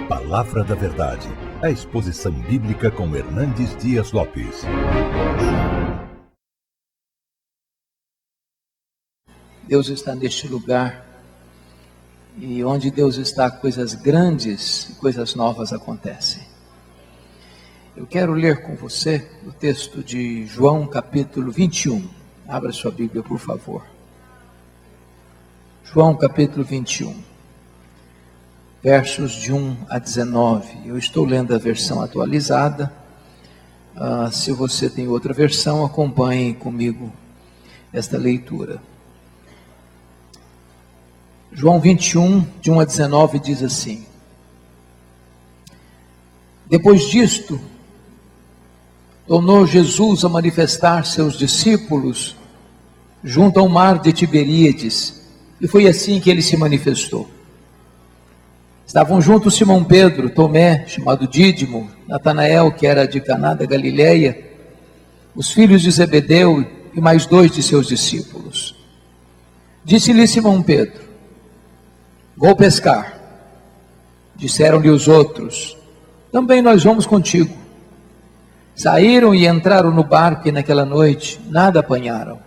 Palavra da Verdade, a exposição bíblica com Hernandes Dias Lopes. Deus está neste lugar, e onde Deus está, coisas grandes e coisas novas acontecem. Eu quero ler com você o texto de João capítulo 21. Abra sua Bíblia, por favor. João capítulo 21, versos de 1 a 19. Eu estou lendo a versão atualizada. Se você tem outra versão, acompanhe comigo esta leitura. João 21, de 1 a 19, diz assim: Depois disto, tornou Jesus a manifestar seus discípulos junto ao mar de Tiberíades, e foi assim que ele se manifestou. Estavam juntos Simão Pedro, Tomé, chamado Dídimo, Natanael, que era de Caná da Galileia, os filhos de Zebedeu e mais 2 de seus discípulos. Disse-lhe Simão Pedro: Vou pescar. Disseram-lhe os outros: Também nós vamos contigo. Saíram e entraram no barco, e naquela noite nada apanharam.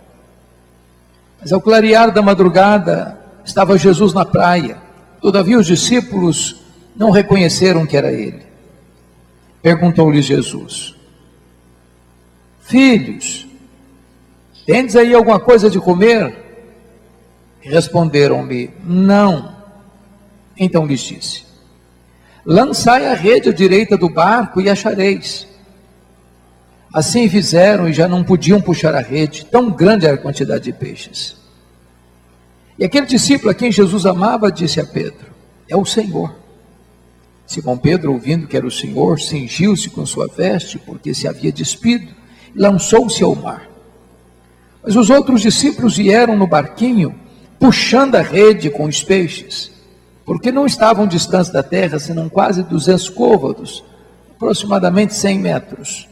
Mas ao clarear da madrugada, estava Jesus na praia. Todavia os discípulos não reconheceram que era ele. Perguntou-lhes Jesus: Filhos, tendes aí alguma coisa de comer? Responderam-lhe: Não. Então lhes disse: Lançai a rede à direita do barco e achareis. Assim fizeram e já não podiam puxar a rede, tão grande era a quantidade de peixes. E aquele discípulo a quem Jesus amava disse a Pedro: É o Senhor. Simão Pedro, ouvindo que era o Senhor, cingiu-se com sua veste, porque se havia despido, e lançou-se ao mar. Mas os outros discípulos vieram no barquinho, puxando a rede com os peixes, porque não estavam distantes da terra, senão quase 200 côvados, aproximadamente 100 metros.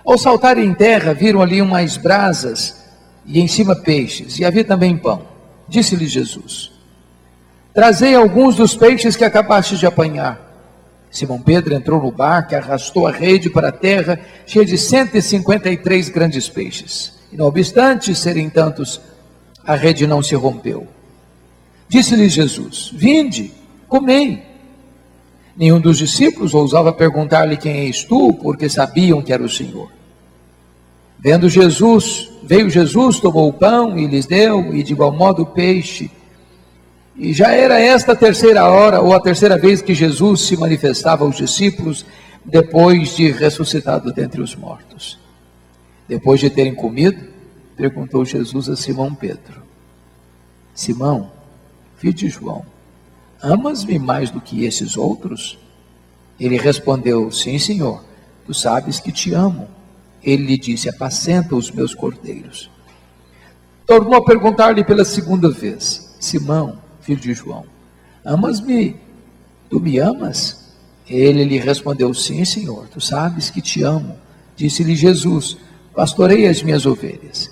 Ao saltarem em terra, viram ali umas brasas, e em cima peixes, e havia também pão. Disse-lhe Jesus: Trazei alguns dos peixes que acabastes de apanhar. Simão Pedro entrou no barco e arrastou a rede para a terra, cheia de 153 grandes peixes. E não obstante serem tantos, a rede não se rompeu. Disse-lhe Jesus: Vinde, comei. Nenhum dos discípulos ousava perguntar-lhe: Quem és tu? Porque sabiam que era o Senhor. Veio Jesus, tomou o pão e lhes deu, e de igual modo o peixe. E já era esta a terceira hora, ou a terceira vez que Jesus se manifestava aos discípulos, depois de ressuscitado dentre os mortos. Depois de terem comido, perguntou Jesus a Simão Pedro: Simão, filho de João, amas-me mais do que esses outros? Ele respondeu: Sim, Senhor, tu sabes que te amo. Ele lhe disse: Apacenta os meus cordeiros. Tornou a perguntar-lhe pela segunda vez: Simão, filho de João, amas-me? Tu me amas? Ele lhe respondeu: Sim, Senhor, tu sabes que te amo. Disse-lhe Jesus: Pastorei as minhas ovelhas.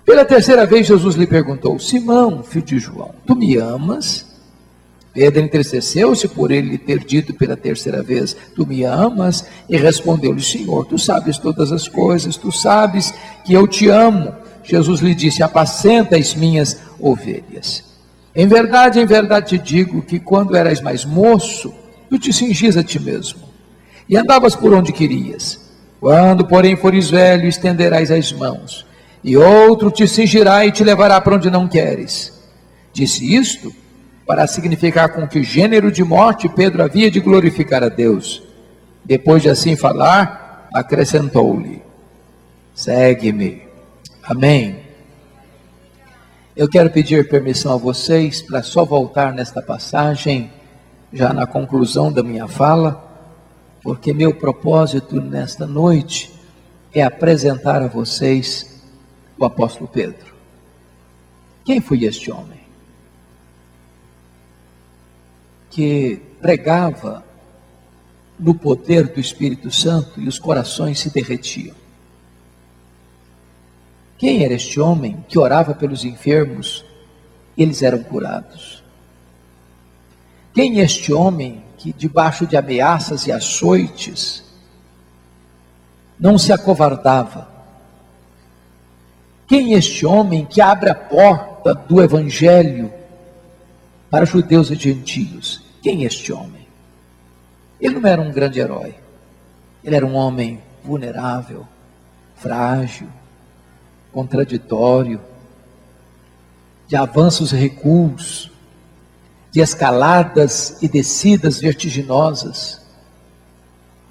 Pela terceira vez Jesus lhe perguntou: Simão, filho de João, tu me amas? Pedro entristeceu-se por ele lhe ter dito pela terceira vez: Tu me amas? E respondeu-lhe: Senhor, tu sabes todas as coisas, tu sabes que eu te amo. Jesus lhe disse: Apacenta as minhas ovelhas. Em verdade te digo que quando eras mais moço, tu te cingias a ti mesmo, e andavas por onde querias. Quando, porém, fores velho, estenderás as mãos, e outro te cingirá e te levará para onde não queres. Disse isto para significar com que gênero de morte Pedro havia de glorificar a Deus. Depois de assim falar, acrescentou-lhe: Segue-me. Amém. Eu quero pedir permissão a vocês para só voltar nesta passagem, já na conclusão da minha fala, porque meu propósito nesta noite é apresentar a vocês o apóstolo Pedro. Quem foi este homem que pregava no poder do Espírito Santo e os corações se derretiam? Quem era este homem que orava pelos enfermos e eles eram curados? Quem é este homem que que debaixo de ameaças e açoites, não se acovardava. Quem é este homem que abre a porta do Evangelho para judeus e gentios? Quem é este homem? Ele não era um grande herói. Ele era um homem vulnerável, frágil, contraditório, de avanços e recuos, de escaladas e descidas vertiginosas.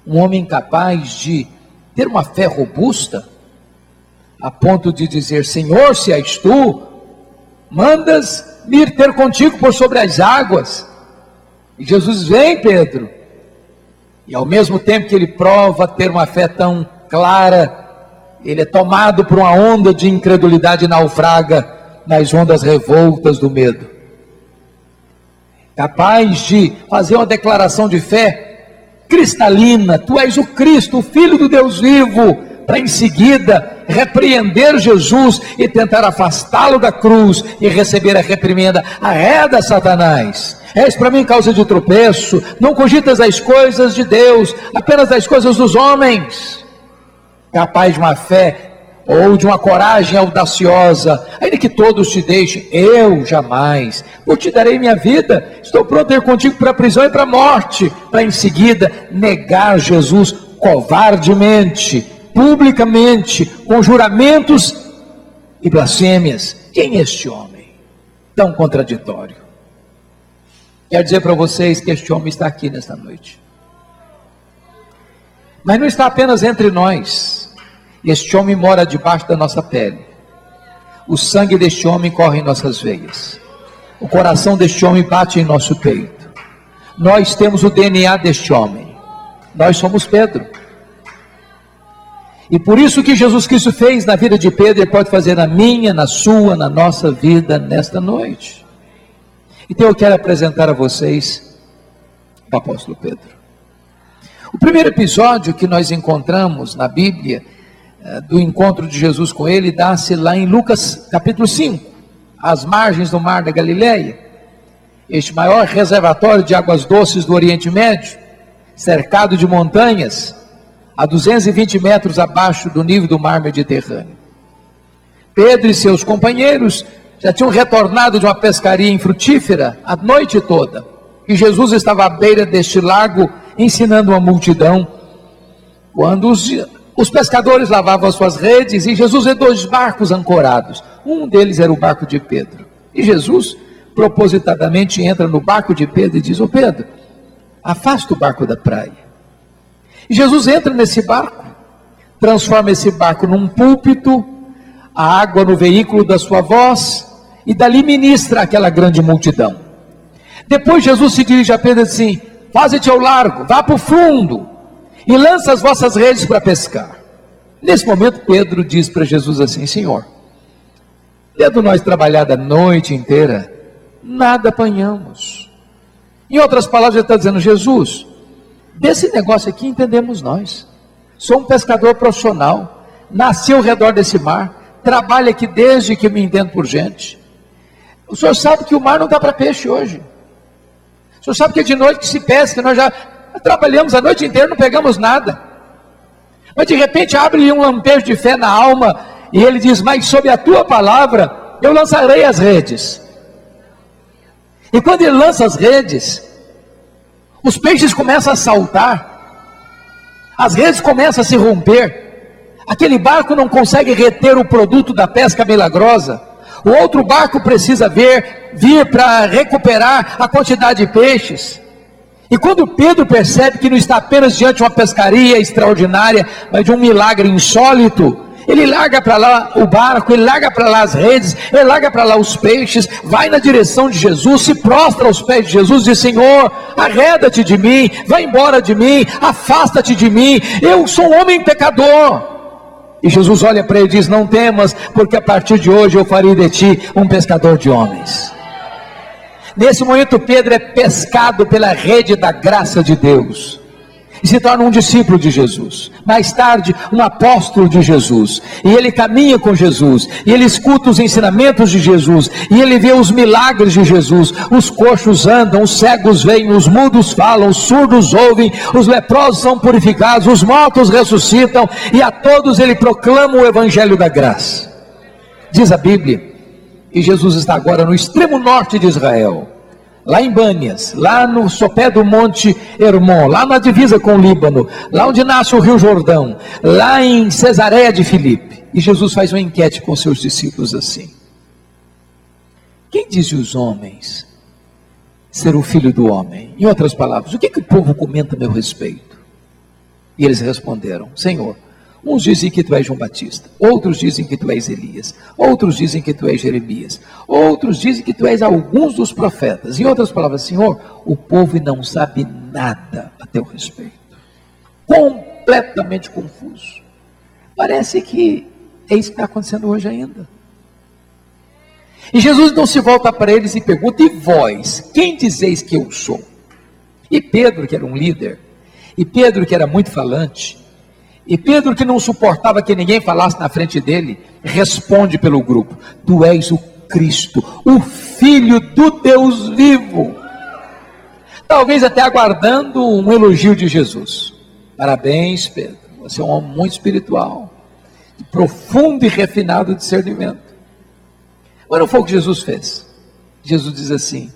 Um homem capaz de ter uma fé robusta, a ponto de dizer: Senhor, se és tu, mandas me ir ter contigo por sobre as águas. E Jesus: vem, Pedro. E ao mesmo tempo que ele prova ter uma fé tão clara, ele é tomado por uma onda de incredulidade e naufraga nas ondas revoltas do medo. Capaz de fazer uma declaração de fé cristalina: tu és o Cristo, o Filho do Deus vivo, para em seguida repreender Jesus e tentar afastá-lo da cruz e receber a reprimenda: arreda, Satanás, és para mim causa de tropeço, não cogitas as coisas de Deus, apenas as coisas dos homens. Capaz de uma fé ou de uma coragem audaciosa: ainda que todos te deixem, eu jamais, eu te darei minha vida, estou pronto a ir contigo para a prisão e para a morte, para em seguida negar Jesus covardemente, publicamente, com juramentos e blasfêmias. Quem é este homem tão contraditório? Quero dizer para vocês que este homem está aqui nesta noite, mas não está apenas entre nós. Este homem mora debaixo da nossa pele. O sangue deste homem corre em nossas veias. O coração deste homem bate em nosso peito. Nós temos o DNA deste homem. Nós somos Pedro. E por isso que Jesus Cristo fez na vida de Pedro, Ele pode fazer na minha, na sua, na nossa vida nesta noite. Então eu quero apresentar a vocês o apóstolo Pedro. O primeiro episódio que nós encontramos na Bíblia do encontro de Jesus com ele, dá-se lá em Lucas capítulo 5, às margens do mar da Galileia, este maior reservatório de águas doces do Oriente Médio, cercado de montanhas, a 220 metros abaixo do nível do mar Mediterrâneo. Pedro e seus companheiros já tinham retornado de uma pescaria infrutífera a noite toda, e Jesus estava à beira deste lago ensinando uma multidão, quando os pescadores lavavam as suas redes, e Jesus vê 2 barcos ancorados. Um deles era o barco de Pedro. E Jesus, propositadamente, entra no barco de Pedro e diz: ô Pedro, afasta o barco da praia. E Jesus entra nesse barco, transforma esse barco num púlpito, a água no veículo da sua voz, e dali ministra aquela grande multidão. Depois Jesus se dirige a Pedro e diz assim: faze-te ao largo, vá para o fundo, e lança as vossas redes para pescar. Nesse momento Pedro diz para Jesus assim: Senhor, tendo nós trabalhado a noite inteira, nada apanhamos. Em outras palavras, ele está dizendo: Jesus, desse negócio aqui entendemos nós. Sou um pescador profissional, nasci ao redor desse mar, trabalho aqui desde que me entendo por gente. O senhor sabe que o mar não dá para peixe hoje. O senhor sabe que é de noite que se pesca, nós já trabalhamos a noite inteira, não pegamos nada. Mas de repente abre-lhe um lampejo de fé na alma, e ele diz: mas sob a tua palavra eu lançarei as redes. E quando ele lança as redes, os peixes começam a saltar, as redes começam a se romper, aquele barco não consegue reter o produto da pesca milagrosa, o outro barco precisa vir para recuperar a quantidade de peixes. E quando Pedro percebe que não está apenas diante de uma pescaria extraordinária, mas de um milagre insólito, ele larga para lá o barco, ele larga para lá as redes, ele larga para lá os peixes, vai na direção de Jesus, se prostra aos pés de Jesus e diz: Senhor, arreda-te de mim, vai embora de mim, afasta-te de mim, eu sou um homem pecador. E Jesus olha para ele e diz: não temas, porque a partir de hoje eu farei de ti um pescador de homens. Nesse momento Pedro é pescado pela rede da graça de Deus. e se torna um discípulo de Jesus. Mais tarde, um apóstolo de Jesus. E ele caminha com Jesus, e ele escuta os ensinamentos de Jesus, e ele vê os milagres de Jesus. Os coxos andam, os cegos veem, os mudos falam, os surdos ouvem, os leprosos são purificados, os mortos ressuscitam, e a todos ele proclama o evangelho da graça. Diz a Bíblia, e Jesus está agora no extremo norte de Israel, lá em Bânias, lá no sopé do Monte Hermon, lá na divisa com o Líbano, lá onde nasce o Rio Jordão, lá em Cesareia de Filipe. E Jesus faz uma enquete com seus discípulos assim: quem dizem os homens ser o filho do homem? Em outras palavras, o que o povo comenta a meu respeito? E eles responderam: Senhor, uns dizem que tu és João Batista, outros dizem que tu és Elias, outros dizem que tu és Jeremias, outros dizem que tu és alguns dos profetas. Em outras palavras, Senhor, o povo não sabe nada a teu respeito, completamente confuso. Parece que é isso que está acontecendo hoje ainda. E Jesus não se volta para eles e pergunta: e vós, quem dizeis que eu sou? E Pedro, que era um líder, e Pedro, que era muito falante, e Pedro, que não suportava que ninguém falasse na frente dele, responde pelo grupo: tu és o Cristo, o Filho do Deus vivo. Talvez até aguardando um elogio de Jesus. Parabéns, Pedro, você é um homem muito espiritual, de profundo e refinado discernimento. Mas não foi o que Jesus fez. Jesus diz assim: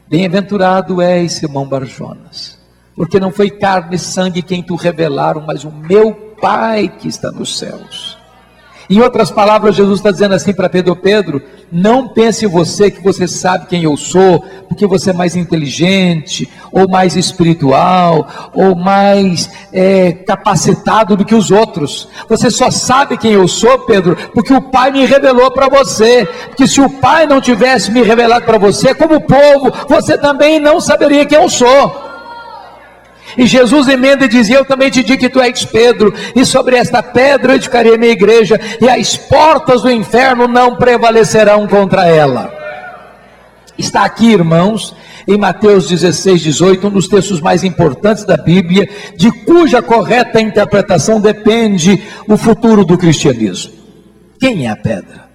bem-aventurado és, Simão Barjonas, porque não foi carne e sangue quem tu revelaram, mas o meu Pai que está nos céus. Em outras palavras, Jesus está dizendo assim para Pedro: Pedro, não pense você que você sabe quem eu sou, porque você é mais inteligente, ou mais espiritual, ou mais capacitado do que os outros. Você só sabe quem eu sou, Pedro, porque o Pai me revelou para você. Porque se o Pai não tivesse me revelado para você, como povo, você também não saberia quem eu sou. E Jesus emenda e diz: eu também te digo que tu és Pedro, e sobre esta pedra eu edificarei a minha igreja, e as portas do inferno não prevalecerão contra ela. Está aqui, irmãos, em Mateus 16, 18, um dos textos mais importantes da Bíblia, de cuja correta interpretação depende o futuro do cristianismo. Quem é a pedra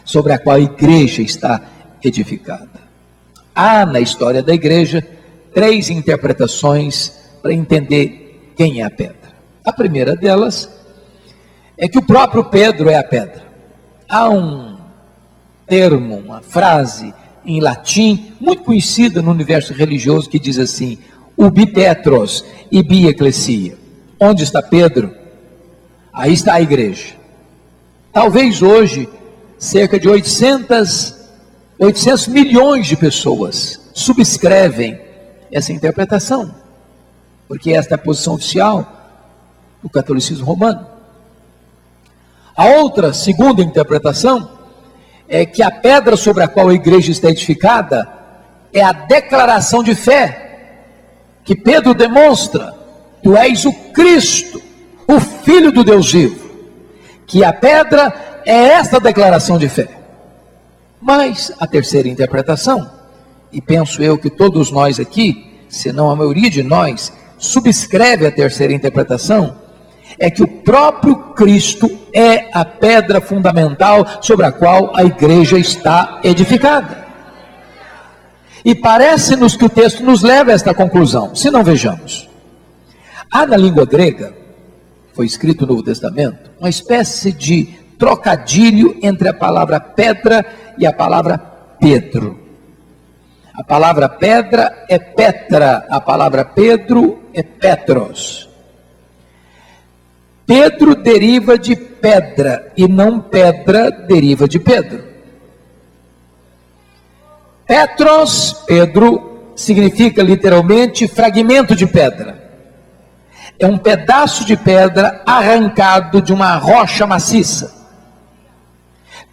sobre a qual a igreja está edificada? Há na história da igreja 3 interpretações para entender quem é a pedra. A primeira delas é que o próprio Pedro é a pedra. Há um termo, uma frase em latim muito conhecida no universo religioso que diz assim: ubi Petros ibi ecclesia. Onde está Pedro? Aí está a igreja. Talvez hoje cerca de 800 milhões de pessoas subscrevem essa interpretação, porque esta é a posição oficial do catolicismo romano. A outra, segunda interpretação, é que a pedra sobre a qual a igreja está edificada é a declaração de fé que Pedro demonstra: tu és o Cristo, o Filho do Deus vivo. Que a pedra é esta declaração de fé. Mas a terceira interpretação, e penso eu que todos nós aqui, se não a maioria de nós, subscreve a terceira interpretação, é que o próprio Cristo é a pedra fundamental sobre a qual a igreja está edificada. E parece-nos que o texto nos leva a esta conclusão, se não vejamos. Há na língua grega, foi escrito no Novo Testamento, uma espécie de trocadilho entre a palavra pedra e a palavra Pedro. A palavra pedra é Petra, a palavra Pedro é Petros. Pedro deriva de pedra e não pedra deriva de Pedro. Petros, Pedro, significa literalmente fragmento de pedra. É um pedaço de pedra arrancado de uma rocha maciça.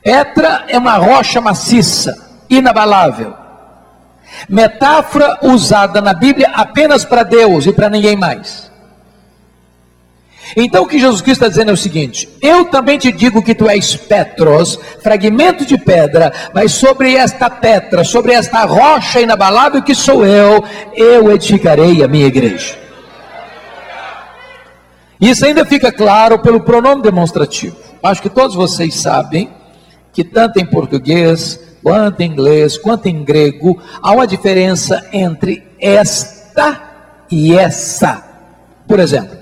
Petra é uma rocha maciça, inabalável. Metáfora usada na Bíblia apenas para Deus e para ninguém mais. Então o que Jesus Cristo está dizendo é o seguinte: eu também te digo que tu és Petros, fragmento de pedra, mas sobre esta pedra, sobre esta rocha inabalável que sou eu edificarei a minha igreja. Isso ainda fica claro pelo pronome demonstrativo. Acho que todos vocês sabem que tanto em português, quanto em inglês, quanto em grego, há uma diferença entre esta e essa. Por exemplo,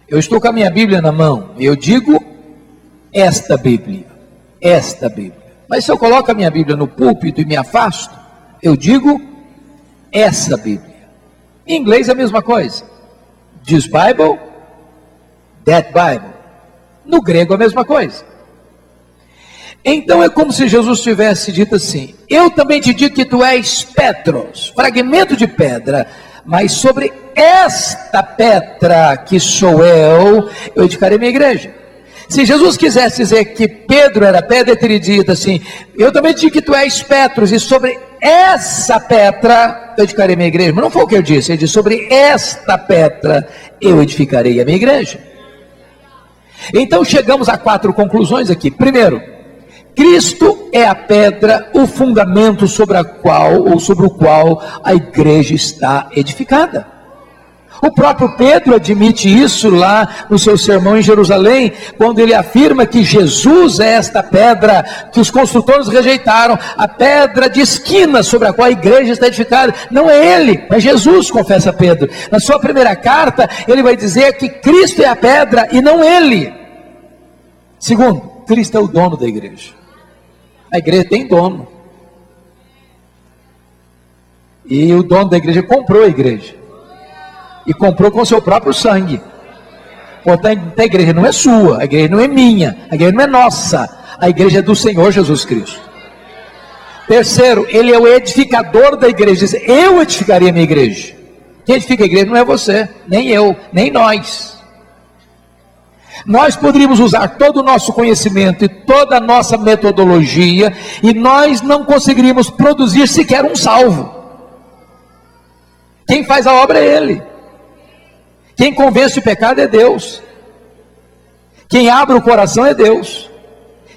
eu estou com a minha Bíblia na mão, e eu digo esta Bíblia, esta Bíblia. Mas se eu coloco a minha Bíblia no púlpito e me afasto, eu digo essa Bíblia. Em inglês é a mesma coisa. This Bible, that Bible. No grego é a mesma coisa. Então é como se Jesus tivesse dito assim: eu também te digo que tu és Petros, fragmento de pedra, mas sobre esta pedra que sou eu edificarei minha igreja. Se Jesus quisesse dizer que Pedro era pedra, ele teria dito assim: eu também te digo que tu és Petros, e sobre essa pedra eu edificarei minha igreja. Mas não foi o que ele disse, ele disse: sobre esta pedra eu edificarei a minha igreja. Então chegamos a 4 conclusões aqui. Primeiro, Cristo é a pedra, o fundamento sobre o qual a igreja está edificada. O próprio Pedro admite isso lá no seu sermão em Jerusalém, quando ele afirma que Jesus é esta pedra que os construtores rejeitaram, a pedra de esquina sobre a qual a igreja está edificada. Não é ele, é Jesus, confessa Pedro. Na sua primeira carta, ele vai dizer que Cristo é a pedra e não ele. Segundo, Cristo é o dono da igreja. A igreja tem dono. E o dono da igreja comprou a igreja. E comprou com seu próprio sangue. Portanto, a igreja não é sua, a igreja não é minha, a igreja não é nossa, a igreja é do Senhor Jesus Cristo. Terceiro, ele é o edificador da igreja. Diz: eu edificaria a minha igreja. Quem edifica a igreja não é você, nem eu, nem nós. Nós poderíamos usar todo o nosso conhecimento e toda a nossa metodologia, e nós não conseguiríamos produzir sequer um salvo. Quem faz a obra é ele. Quem convence o pecado é Deus. Quem abre o coração é Deus.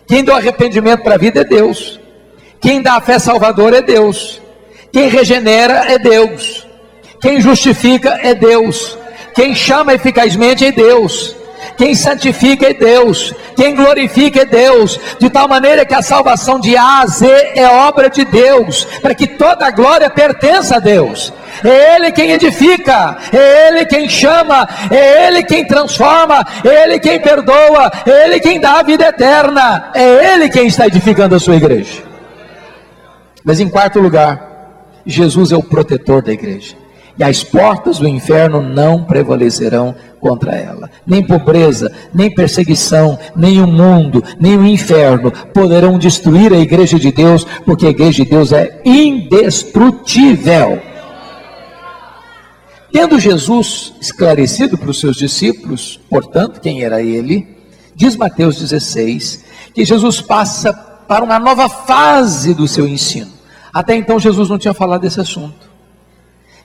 Quem dá arrependimento para a vida é Deus. Quem dá a fé salvadora é Deus. Quem regenera é Deus. Quem justifica é Deus. Quem chama eficazmente é Deus. Quem santifica é Deus. Quem glorifica é Deus. De tal maneira que a salvação de A a Z é obra de Deus, para que toda a glória pertença a Deus. É Ele quem edifica, é Ele quem chama, é Ele quem transforma, é Ele quem perdoa, é Ele quem dá a vida eterna, é Ele quem está edificando a sua igreja. Mas em quarto lugar, Jesus é o protetor da igreja, e as portas do inferno não prevalecerão contra ela. Nem pobreza, nem perseguição, nem o mundo, nem o inferno poderão destruir a igreja de Deus, porque a igreja de Deus é indestrutível. Tendo Jesus esclarecido para os seus discípulos, portanto, quem era ele, diz Mateus 16, que Jesus passa para uma nova fase do seu ensino. Até então Jesus não tinha falado desse assunto,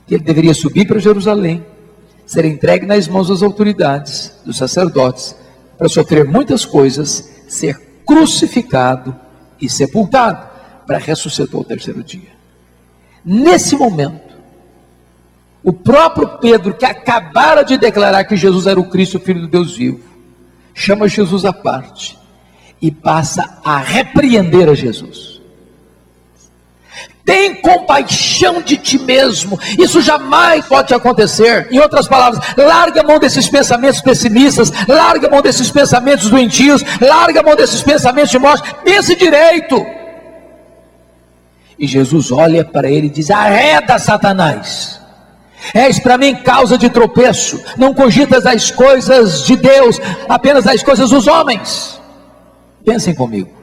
que ele deveria subir para Jerusalém, ser entregue nas mãos das autoridades, dos sacerdotes, para sofrer muitas coisas, ser crucificado e sepultado, para ressuscitar ao terceiro dia. Nesse momento, o próprio Pedro, que acabara de declarar que Jesus era o Cristo, o Filho do Deus vivo, chama Jesus à parte e passa a repreender a Jesus. Tem compaixão de ti mesmo, isso jamais pode acontecer. Em outras palavras, larga a mão desses pensamentos pessimistas, larga a mão desses pensamentos doentios, larga a mão desses pensamentos de morte, pense direito. E Jesus olha para ele e diz: arreda, Satanás, és para mim causa de tropeço, não cogitas as coisas de Deus, apenas as coisas dos homens. Pensem comigo.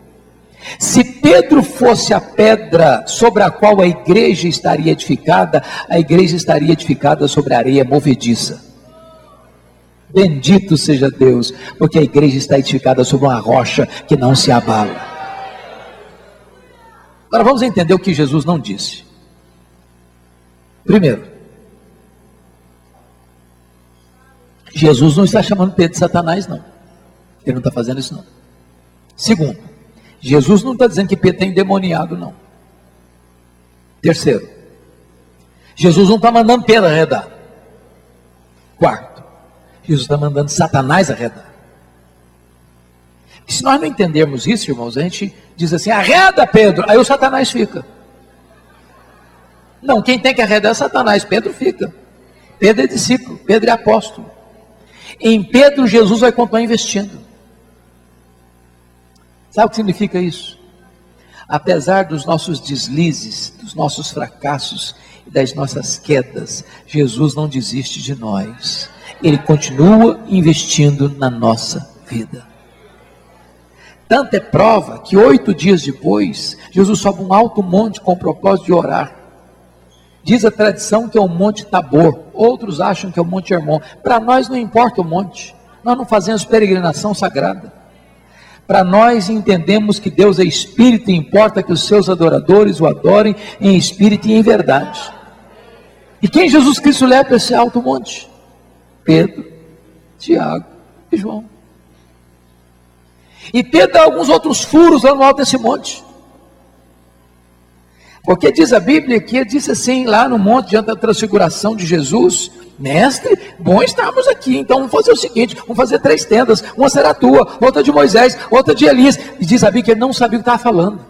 Se Pedro fosse a pedra sobre a qual a igreja estaria edificada, a igreja estaria edificada sobre areia movediça. Bendito seja Deus, porque a igreja está edificada sobre uma rocha que não se abala. Agora vamos entender o que Jesus não disse. Primeiro, Jesus não está chamando Pedro de Satanás, não. Ele não está fazendo isso, não. Segundo, Jesus não está dizendo que Pedro está endemoniado, não. Terceiro, Jesus não está mandando Pedro arredar. Quarto, Jesus está mandando Satanás arredar. E se nós não entendermos isso, irmãos, a gente diz assim: arreda, Pedro, aí o Satanás fica. Não, quem tem que arredar é Satanás, Pedro fica. Pedro é discípulo, Pedro é apóstolo. Em Pedro, Jesus vai continuar investindo. Sabe o que significa isso? Apesar dos nossos deslizes, dos nossos fracassos e das nossas quedas, Jesus não desiste de nós. Ele continua investindo na nossa vida. Tanto é prova que 8 dias depois, Jesus sobe um alto monte com o propósito de orar. Diz a tradição que é o Monte Tabor, outros acham que é o Monte Hermon. Para nós não importa o monte, nós não fazemos peregrinação sagrada. Para nós entendemos que Deus é Espírito e importa que os seus adoradores o adorem em Espírito e em verdade. E quem Jesus Cristo leva para esse alto monte? Pedro, Tiago e João. E Pedro dá alguns outros furos lá no alto desse monte. Porque diz a Bíblia que ele disse assim, lá no monte, diante da transfiguração de Jesus: mestre, bom estarmos aqui, então vamos fazer o seguinte, vamos fazer 3 tendas, uma será tua, outra de Moisés, outra de Elias. E diz a Bíblia que ele não sabia o que estava falando.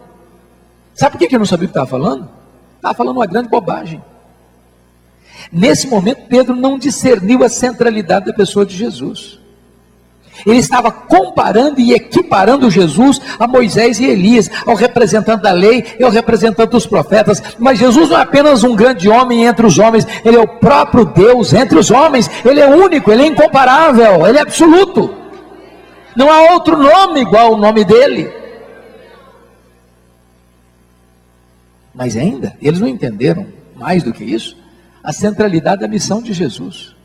Sabe por que ele não sabia o que estava falando? Estava falando uma grande bobagem. Nesse momento, Pedro não discerniu a centralidade da pessoa de Jesus. Ele estava comparando e equiparando Jesus a Moisés e Elias, ao representante da lei e ao representante dos profetas. Mas Jesus não é apenas um grande homem entre os homens, ele é o próprio Deus entre os homens. Ele é único, ele é incomparável, ele é absoluto. Não há outro nome igual ao nome dele. Mas ainda, eles não entenderam, mais do que isso, a centralidade da missão de Jesus.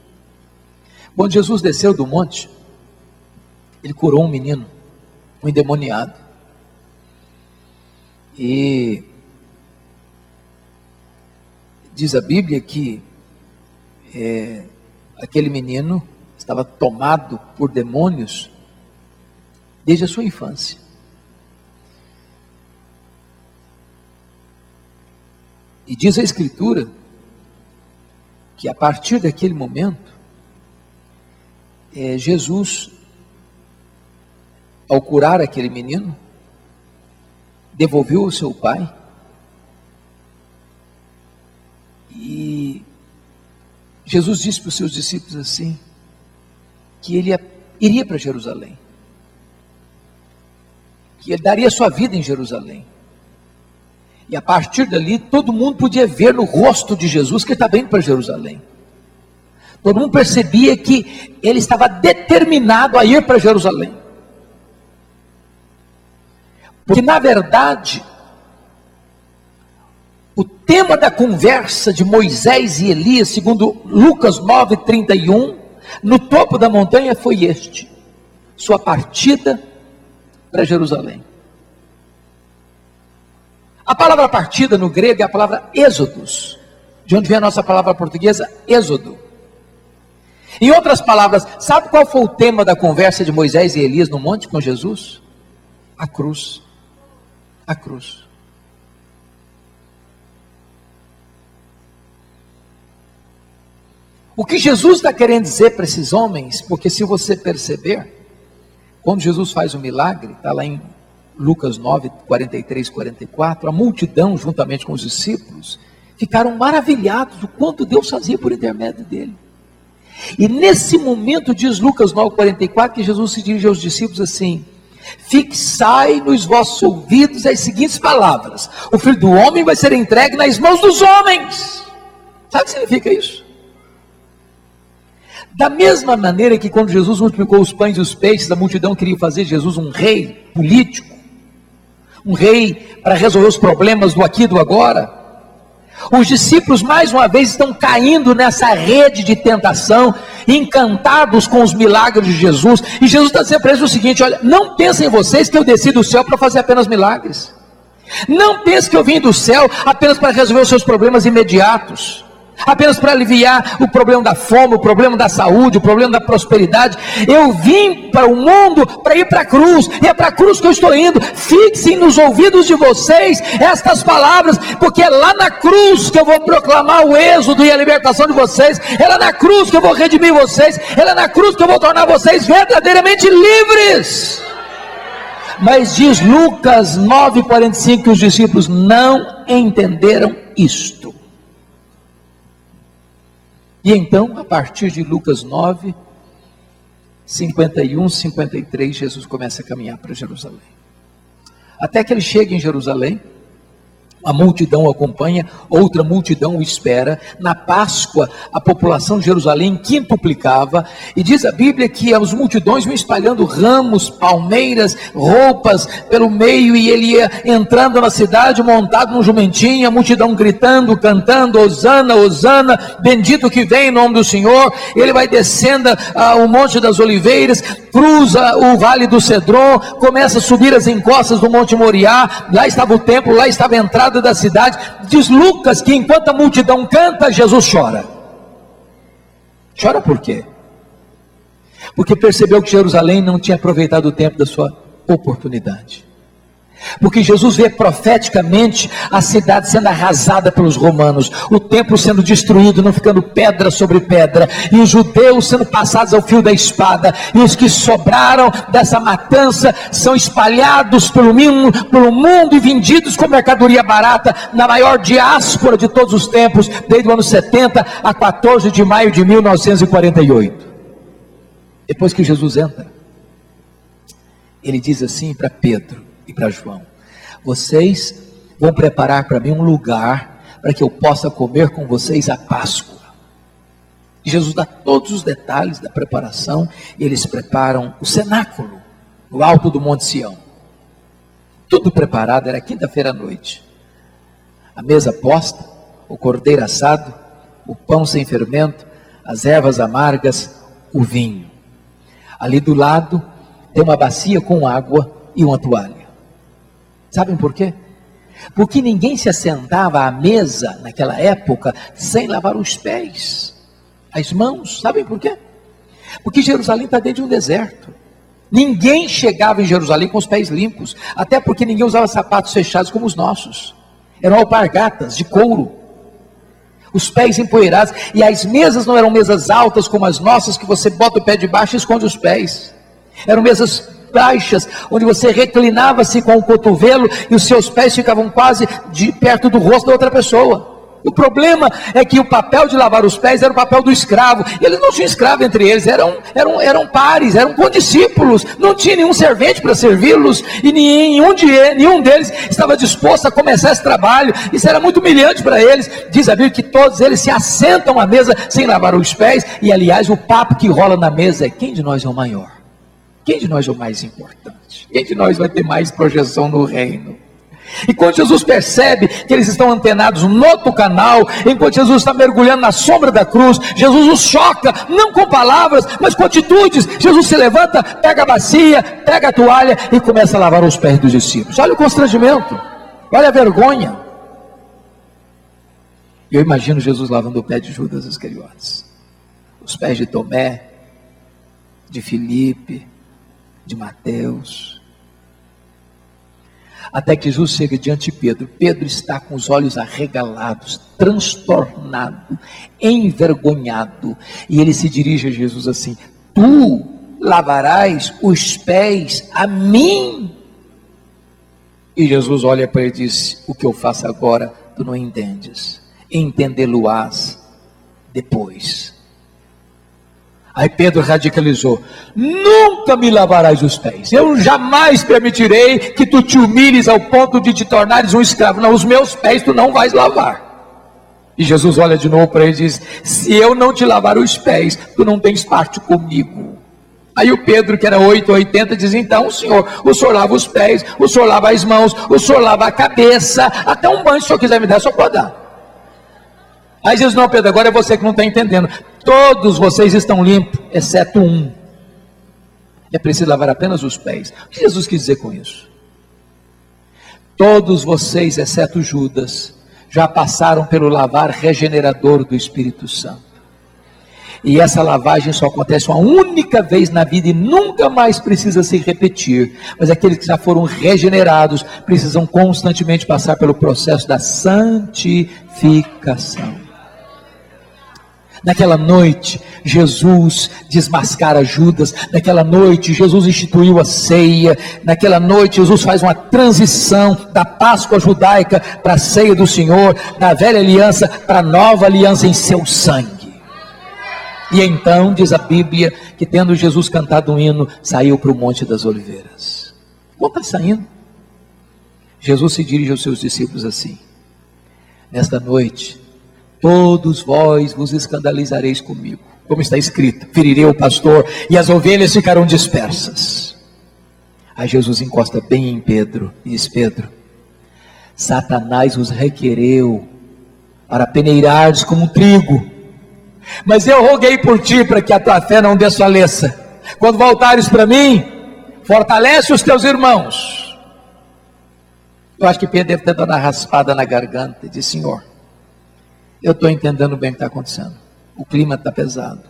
Quando Jesus desceu do monte, ele curou um menino, um endemoniado. E diz a Bíblia que aquele menino estava tomado por demônios desde a sua infância. E diz a Escritura que a partir daquele momento, Jesus, ao curar aquele menino, devolveu ao seu pai, e Jesus disse para os seus discípulos assim, que ele iria para Jerusalém, que ele daria sua vida em Jerusalém, e a partir dali todo mundo podia ver no rosto de Jesus que ele estava indo para Jerusalém. Todo mundo percebia que ele estava determinado a ir para Jerusalém. Porque na verdade, o tema da conversa de Moisés e Elias, segundo Lucas 9:31, no topo da montanha foi este: sua partida para Jerusalém. A palavra partida no grego é a palavra êxodos, de onde vem a nossa palavra portuguesa êxodo. Em outras palavras, sabe qual foi o tema da conversa de Moisés e Elias no monte com Jesus? A cruz. A cruz. O que Jesus está querendo dizer para esses homens, porque se você perceber, quando Jesus faz o milagre, está lá em Lucas 9, 43, 44, a multidão, juntamente com os discípulos, ficaram maravilhados do quanto Deus fazia por intermédio dele. E nesse momento, diz Lucas 9, 44, que Jesus se dirige aos discípulos assim: fixai nos vossos ouvidos as seguintes palavras: o Filho do Homem vai ser entregue nas mãos dos homens. Sabe o que significa isso? Da mesma maneira que quando Jesus multiplicou os pães e os peixes, a multidão queria fazer de Jesus um rei político, um rei para resolver os problemas do aqui e do agora. Os discípulos mais uma vez estão caindo nessa rede de tentação, encantados com os milagres de Jesus, e Jesus está dizendo para eles o seguinte: olha, não pensem vocês que eu desci do céu para fazer apenas milagres, não pensem que eu vim do céu apenas para resolver os seus problemas imediatos. apenas para aliviar o problema da fome, o problema da saúde, o problema da prosperidade. Eu vim para o mundo para ir para a cruz, e é para a cruz que eu estou indo. Fixem nos ouvidos de vocês estas palavras, porque é lá na cruz que eu vou proclamar o êxodo e a libertação de vocês, é lá na cruz que eu vou redimir vocês, é lá na cruz que eu vou tornar vocês verdadeiramente livres. Mas diz Lucas 9,45 que os discípulos não entenderam isto. E então, a partir de Lucas 9, 51, 53, Jesus começa a caminhar para Jerusalém. Até que ele chega em Jerusalém, a multidão o acompanha, outra multidão o espera. Na Páscoa, a população de Jerusalém quintuplicava, e diz a Bíblia que as multidões iam espalhando ramos, palmeiras, roupas pelo meio, e ele ia entrando na cidade montado num jumentinho, a multidão gritando, cantando, Hosana, Hosana, bendito que vem em nome do Senhor. Ele vai descendo o Monte das Oliveiras, cruza o Vale do Cedron, começa a subir as encostas do Monte Moriá. Lá estava o templo, lá estava a entrada da cidade. Diz Lucas que enquanto a multidão canta, Jesus chora. Chora por quê? Porque percebeu que Jerusalém não tinha aproveitado o tempo da sua oportunidade. Porque Jesus vê profeticamente a cidade sendo arrasada pelos romanos, o templo sendo destruído, não ficando pedra sobre pedra, e os judeus sendo passados ao fio da espada, e os que sobraram dessa matança são espalhados pelo mundo e vendidos como mercadoria barata, na maior diáspora de todos os tempos, desde o ano 70 a 14 de maio de 1948. Depois que Jesus entra, ele diz assim para Pedro e para João: vocês vão preparar para mim um lugar para que eu possa comer com vocês a Páscoa. E Jesus dá todos os detalhes da preparação. Eles preparam o cenáculo no alto do Monte Sião, tudo preparado. Era quinta-feira à noite, a mesa posta, o cordeiro assado, o pão sem fermento, as ervas amargas, o vinho. Ali do lado tem uma bacia com água e uma toalha. Sabem por quê? Porque ninguém se assentava à mesa naquela época sem lavar os pés, as mãos. Sabem por quê? Porque Jerusalém está dentro de um deserto. Ninguém chegava em Jerusalém com os pés limpos, até porque ninguém usava sapatos fechados como os nossos. Eram alpargatas de couro, os pés empoeirados, e as mesas não eram mesas altas como as nossas, que você bota o pé de baixo e esconde os pés. Eram mesas baixas, onde você reclinava-se com o cotovelo e os seus pés ficavam quase perto do rosto da outra pessoa. O problema é que o papel de lavar os pés era o papel do escravo. Eles não tinham escravo entre eles, eram pares, eram condiscípulos, não tinha nenhum servente para servi-los, e nenhum deles estava disposto a começar esse trabalho. Isso era muito humilhante para eles. Diz a Bíblia que todos eles se assentam à mesa sem lavar os pés, e aliás o papo que rola na mesa é: quem de nós é o maior? Quem de nós é o mais importante? Quem de nós vai ter mais projeção no reino? E quando Jesus percebe que eles estão antenados no outro canal, enquanto Jesus está mergulhando na sombra da cruz, Jesus os choca, não com palavras, mas com atitudes. Jesus se levanta, pega a bacia, pega a toalha e começa a lavar os pés dos discípulos. Olha o constrangimento, olha a vergonha. Eu imagino Jesus lavando o pé de Judas Iscariotes, os pés de Tomé, de Filipe, de Mateus, até que Jesus chega diante de Pedro. Pedro está com os olhos arregalados, transtornado, envergonhado, e ele se dirige a Jesus assim: tu lavarás os pés a mim? E Jesus olha para ele e diz: o que eu faço agora tu não entendes, entendê-lo-ás depois. Aí Pedro radicalizou: nunca me lavarás os pés, eu jamais permitirei que tu te humilhes ao ponto de te tornares um escravo. Não, os meus pés tu não vais lavar. E Jesus olha de novo para ele e diz: se eu não te lavar os pés, tu não tens parte comigo. Aí o Pedro, que era 880, diz: então o senhor lava os pés, o senhor lava as mãos, o senhor lava a cabeça, até um banho se o senhor quiser me dar, só pode dar. Aí Jesus: não, Pedro, agora é você que não está entendendo. Todos vocês estão limpos, exceto um. É preciso lavar apenas os pés. O que Jesus quis dizer com isso? Todos vocês, exceto Judas. já passaram pelo lavar regenerador do Espírito Santo. E essa lavagem só acontece uma única vez na vida e nunca mais precisa se repetir. Mas aqueles que já foram regenerados precisam constantemente passar pelo processo da santificação. Naquela noite, Jesus desmascara Judas. Naquela noite, Jesus instituiu a ceia. Naquela noite, Jesus faz uma transição da Páscoa judaica para a ceia do Senhor, da velha aliança para a nova aliança em seu sangue. E então, diz a Bíblia, que tendo Jesus cantado um hino, saiu para o Monte das Oliveiras. Como está saindo? Jesus se dirige aos seus discípulos assim: nesta noite, todos vós vos escandalizareis comigo, como está escrito, ferirei o pastor e as ovelhas ficarão dispersas. Aí Jesus encosta bem em Pedro e diz: Pedro, Satanás os requereu para peneirares como um trigo, mas eu roguei por ti para que a tua fé não desfaleça. Quando voltares para mim, fortalece os teus irmãos. Eu acho que Pedro deve ter dado uma raspada na garganta e disse: Senhor, eu estou entendendo bem o que está acontecendo, o clima está pesado,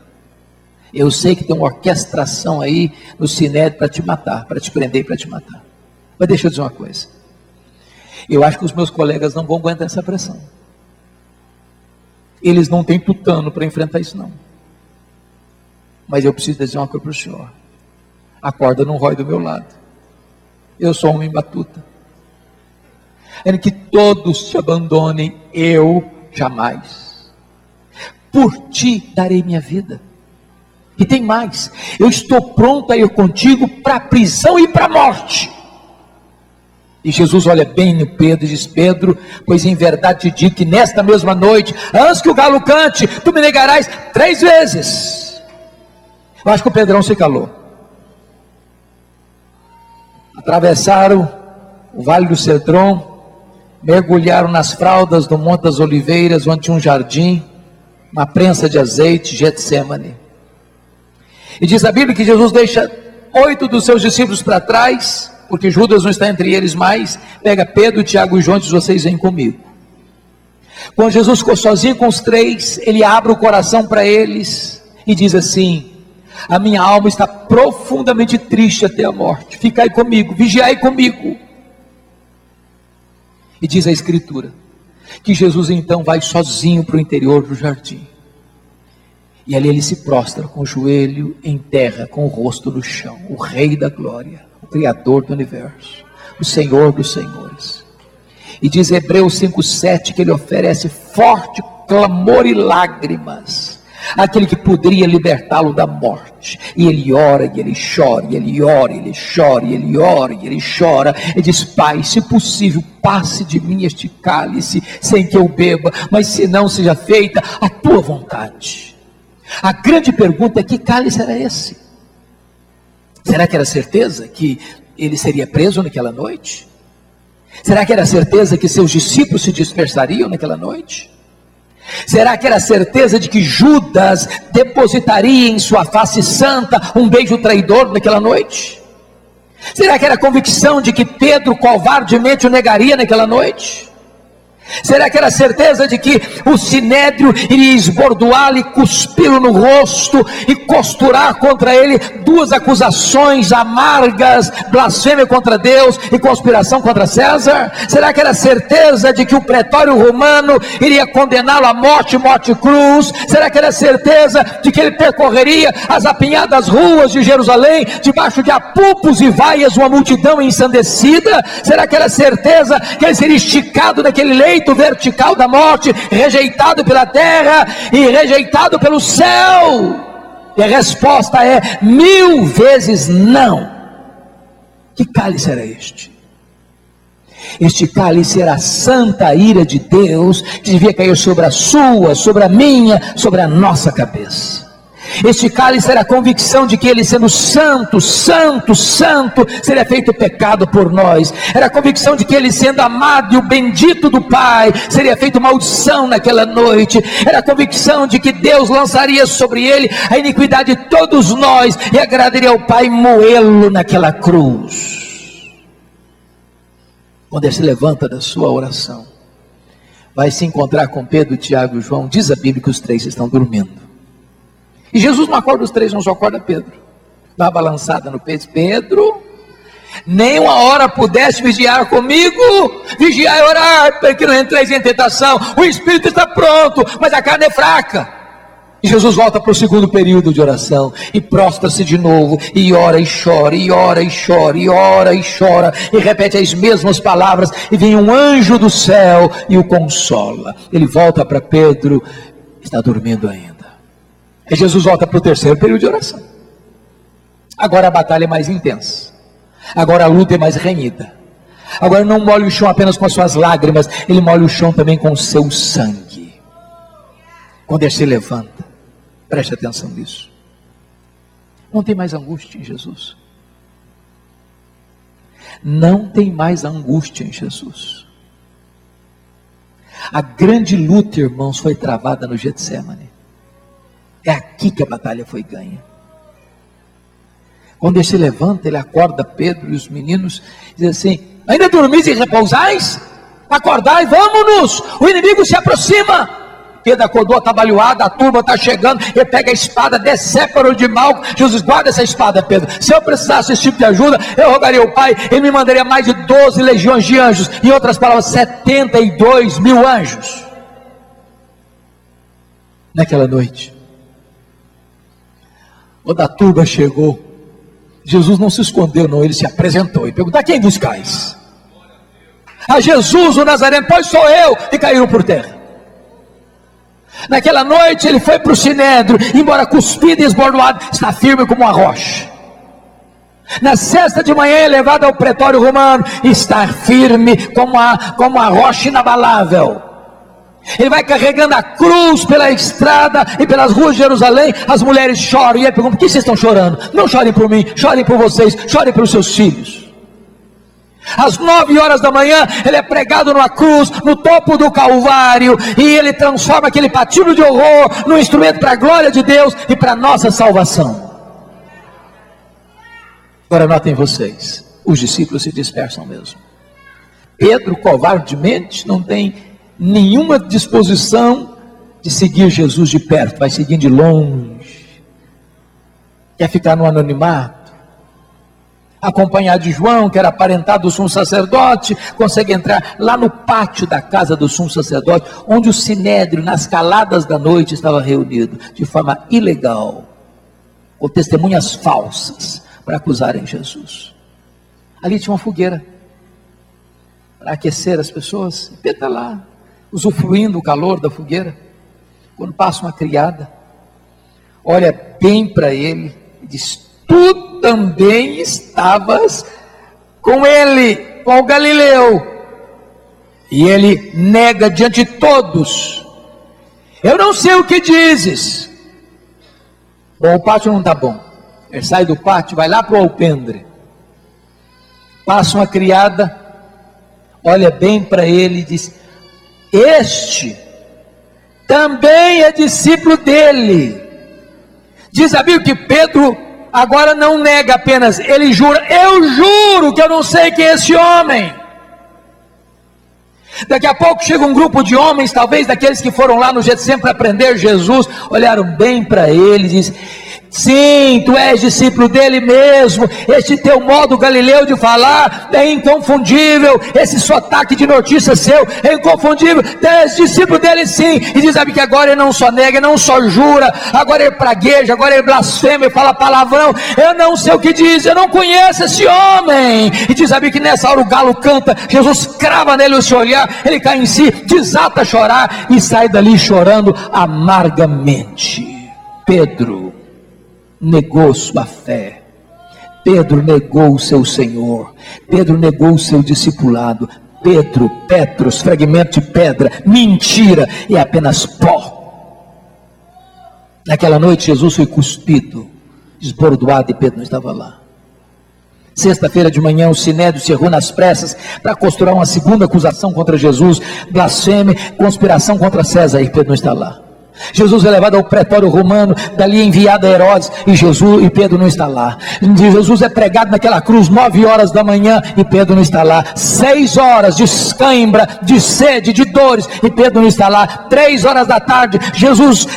eu sei que tem uma orquestração aí no Sinédrio para te matar, para te prender e para te matar. Mas deixa eu dizer uma coisa, eu acho que os meus colegas não vão aguentar essa pressão. Eles não têm tutano para enfrentar isso não. Mas eu preciso dizer uma coisa para o senhor: a corda não rói do meu lado, eu sou um homem batuta. É que todos te abandonem, eu jamais. Por ti darei minha vida. E tem mais, eu estou pronto a ir contigo para a prisão e para a morte. E Jesus olha bem no Pedro e diz: Pedro, pois em verdade te digo que nesta mesma noite, antes que o galo cante, tu me negarás 3 vezes. Eu acho que o Pedrão se calou. Atravessaram o Vale do Cedron, mergulharam nas fraldas do Monte das Oliveiras, onde tinha um jardim, uma prensa de azeite, Getsêmani. E diz a Bíblia que Jesus deixa 8 dos seus discípulos para trás, porque Judas não está entre eles mais. Pega Pedro, Tiago e João e diz: vocês vêm comigo. Quando Jesus ficou sozinho com os 3, ele abre o coração para eles e diz assim: a minha alma está profundamente triste até a morte, ficai comigo, vigiai comigo. E diz a Escritura que Jesus então vai sozinho para o interior do jardim, e ali ele se prostra com o joelho em terra, com o rosto no chão. O Rei da Glória, o Criador do Universo, o Senhor dos Senhores. E diz Hebreus 5,7 que ele oferece forte clamor e lágrimas àquele que poderia libertá-lo da morte. E ele ora, e ele chora, e ele ora, e ele chora, e ele ora, e ele chora. E diz: Pai, se possível, passe de mim este cálice sem que eu beba, mas se não, seja feita a tua vontade. A grande pergunta é: que cálice era esse? Será que era certeza que ele seria preso naquela noite? Será que era certeza que seus discípulos se dispersariam naquela noite? Será que era certeza de que Judas depositaria em sua face santa um beijo traidor naquela noite? Será que era convicção de que Pedro covardemente o negaria naquela noite? Será que era certeza de que o Sinédrio iria esbordoá-lo e cuspi-lo no rosto e costurar contra ele 2 acusações amargas: blasfêmia contra Deus e conspiração contra César? Será que era certeza de que o pretório romano iria condená-lo à morte, morte e cruz? Será que era certeza de que ele percorreria as apinhadas ruas de Jerusalém, debaixo de apupos e vaias, uma multidão ensandecida? Será que era certeza que ele seria esticado naquele leito vertical da morte, rejeitado pela terra e rejeitado pelo céu? E a resposta é 1000 vezes não. Que cálice era este? Este cálice era a santa ira de Deus, que devia cair sobre a sua, sobre a minha, sobre a nossa cabeça. Este cálice era a convicção de que ele, sendo santo, santo, santo, seria feito pecado por nós. Era a convicção de que ele, sendo amado e o bendito do Pai, seria feito maldição naquela noite. Era a convicção de que Deus lançaria sobre ele a iniquidade de todos nós e agradaria ao Pai moê-lo naquela cruz. Quando ele se levanta da sua oração, vai se encontrar com Pedro, Tiago e João. Diz a Bíblia que os três estão dormindo. E Jesus não acorda os três, não só acorda Pedro. Dá uma balançada no peito. Pedro, nem uma hora pudeste vigiar comigo, vigiar e orar, para que não entreis em tentação. O espírito está pronto, mas a carne é fraca. E Jesus volta para o segundo período de oração, e prostra-se de novo, e ora e chora, e ora e chora, e ora e chora, e repete as mesmas palavras, e vem um anjo do céu e o consola. Ele volta para Pedro, está dormindo ainda. E Jesus volta para o terceiro período de oração. Agora a batalha é mais intensa, agora a luta é mais renhida. Agora não molha o chão apenas com as suas lágrimas, ele molha o chão também com o seu sangue. Quando ele se levanta, preste atenção nisso, não tem mais angústia em Jesus. Não tem mais angústia em Jesus. A grande luta, irmãos, foi travada no Getsemane. É aqui que a batalha foi ganha. Quando ele se levanta, ele acorda Pedro e os meninos, diz assim: ainda dormis e repousais? Acordai, vamos-nos, o inimigo se aproxima. Pedro acordou atabalhoado, a turma está chegando, ele pega a espada, decepara-o de mal. Jesus, guarda essa espada, Pedro. Se eu precisasse desse tipo de ajuda, eu rogaria ao Pai, ele me mandaria mais de 12 legiões de anjos. Em outras palavras, 72 mil anjos. Naquela noite, quando a turma chegou, Jesus não se escondeu não, ele se apresentou e perguntou: a quem buscais? A Jesus o Nazareno. Pois sou eu. E caíram por terra. Naquela noite ele foi para o Sinédrio, embora cuspido e esbordoado, está firme como uma rocha. Na sexta de manhã é levado ao pretório romano, está firme como a rocha inabalável. Ele vai carregando a cruz pela estrada e pelas ruas de Jerusalém. As mulheres choram, e ele pergunta: por que vocês estão chorando? Não chorem por mim, chorem por vocês, chorem pelos seus filhos. Às 9 horas da manhã, ele é pregado numa cruz, no topo do Calvário, e ele transforma aquele patíbulo de horror num instrumento para a glória de Deus e para a nossa salvação. Agora notem vocês, os discípulos se dispersam mesmo. Pedro, covardemente, não tem nenhuma disposição de seguir Jesus de perto, vai seguindo de longe, quer ficar no anonimato, acompanhado de João, que era aparentado do sumo sacerdote, consegue entrar lá no pátio da casa do sumo sacerdote, onde o sinédrio, nas caladas da noite, estava reunido, de forma ilegal, com testemunhas falsas, para acusarem Jesus. Ali tinha uma fogueira, para aquecer as pessoas. Pedro está lá, usufruindo o calor da fogueira, quando passa uma criada, olha bem para ele, e diz: tu também estavas com ele, com o Galileu. E ele nega diante de todos: eu não sei o que dizes. Bom, o pátio não está bom. Ele sai do pátio, vai lá para o alpendre, passa uma criada, olha bem para ele e diz: este também é discípulo dele. Diz a Bíblia que Pedro agora não nega apenas, ele jura: eu juro que eu não sei quem é esse homem. Daqui a pouco chega um grupo de homens, talvez daqueles que foram lá no Getsemane para prender Jesus, olharam bem para ele e dizem: sim, tu és discípulo dele mesmo, este teu modo galileu de falar é inconfundível, esse sotaque de notícia seu é inconfundível, tu és discípulo dele sim. E diz que agora ele não só nega, não só jura, agora ele pragueja, agora ele blasfema, ele fala palavrão. Eu não sei o que diz, eu não conheço esse homem. E diz que nessa hora o galo canta, Jesus crava nele o seu olhar, ele cai em si, desata a chorar e sai dali chorando amargamente. Pedro negou sua fé, Pedro negou o seu Senhor, Pedro negou o seu discipulado. Pedro, Petros, fragmento de pedra, mentira, é apenas pó. Naquela noite Jesus foi cuspido, esbordoado, e Pedro não estava lá. Sexta-feira de manhã o sinédrio se reúne às pressas para costurar uma segunda acusação contra Jesus: blasfêmia, conspiração contra César, e Pedro não está lá. Jesus é levado ao pretório romano, dali enviado a Herodes, e Pedro não está lá. Jesus é pregado naquela cruz 9 horas da manhã, e Pedro não está lá. 6 horas de cãibra, de sede, de dores, e Pedro não está lá. 3 horas da tarde, Jesus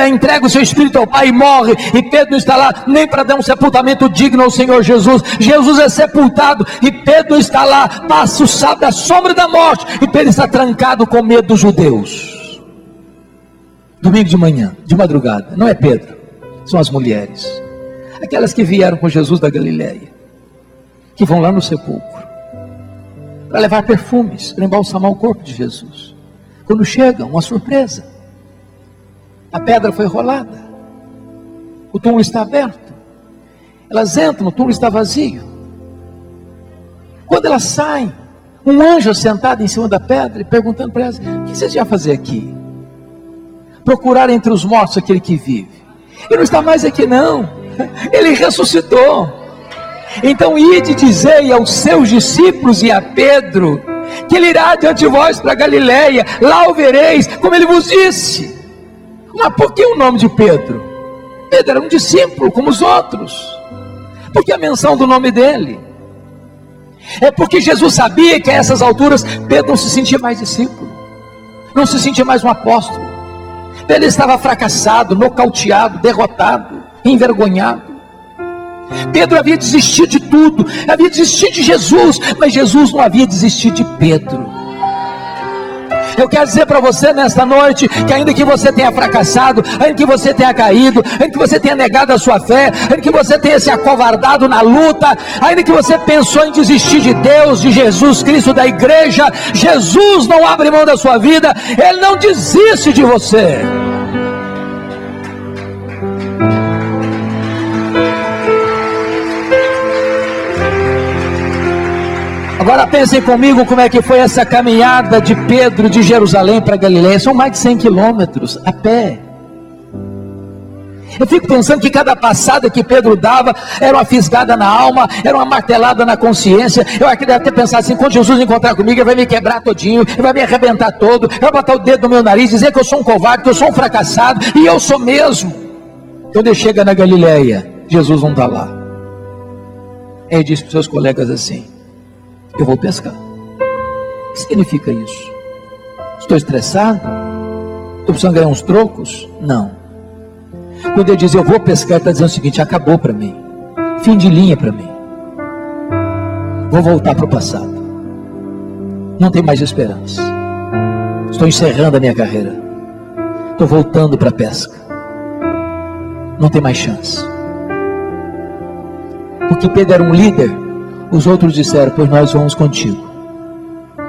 entrega o seu espírito ao Pai e morre, e Pedro não está lá, nem para dar um sepultamento digno ao Senhor Jesus. Jesus é sepultado, e Pedro não está lá. Passa o sábado à sombra da morte, e Pedro está trancado com medo dos judeus. Domingo de manhã, de madrugada, não é Pedro, são as mulheres, aquelas que vieram com Jesus da Galileia, que vão lá no sepulcro, para levar perfumes, para embalsamar o corpo de Jesus. Quando chegam, uma surpresa, a pedra foi rolada, o túmulo está aberto, elas entram, o túmulo está vazio. Quando elas saem, um anjo sentado em cima da pedra, e perguntando para elas: o que vocês iam fazer aqui? Procurar entre os mortos aquele que vive. Ele não está mais aqui não, ele ressuscitou. Então ide, dizei aos seus discípulos e a Pedro, que ele irá diante de vós para Galileia, lá o vereis, como ele vos disse. Mas por que o nome de Pedro? Pedro era um discípulo como os outros. Por que a menção do nome dele? É porque Jesus sabia que a essas alturas Pedro não se sentia mais discípulo, não se sentia mais um apóstolo. Ele estava fracassado, nocauteado, derrotado, envergonhado. Pedro havia desistido de tudo, havia desistido de Jesus, mas Jesus não havia desistido de Pedro. Eu quero dizer para você nesta noite, que ainda que você tenha fracassado, ainda que você tenha caído, ainda que você tenha negado a sua fé, ainda que você tenha se acovardado na luta, ainda que você pensou em desistir de Deus, de Jesus Cristo, da igreja, Jesus não abre mão da sua vida, Ele não desiste de você. Agora pensem comigo como é que foi essa caminhada de Pedro de Jerusalém para Galileia. São mais de 100 quilômetros a pé. Eu fico pensando que cada passada que Pedro dava era uma fisgada na alma, era uma martelada na consciência. Eu queria até pensar assim: quando Jesus encontrar comigo, ele vai me quebrar todinho, ele vai me arrebentar todo, ele vai botar o dedo no meu nariz, dizer que eu sou um covarde, que eu sou um fracassado, e eu sou mesmo. Quando ele chega na Galileia, Jesus não está lá. Ele diz para os seus colegas assim: eu vou pescar. O que significa isso? Estou estressado? Estou precisando ganhar uns trocos? Não. Quando ele diz eu vou pescar, ele está dizendo o seguinte: acabou para mim, fim de linha para mim, vou voltar para o passado, não tem mais esperança, estou encerrando a minha carreira, estou voltando para a pesca, não tem mais chance. Porque Pedro era um líder. Os outros disseram: pois nós vamos contigo.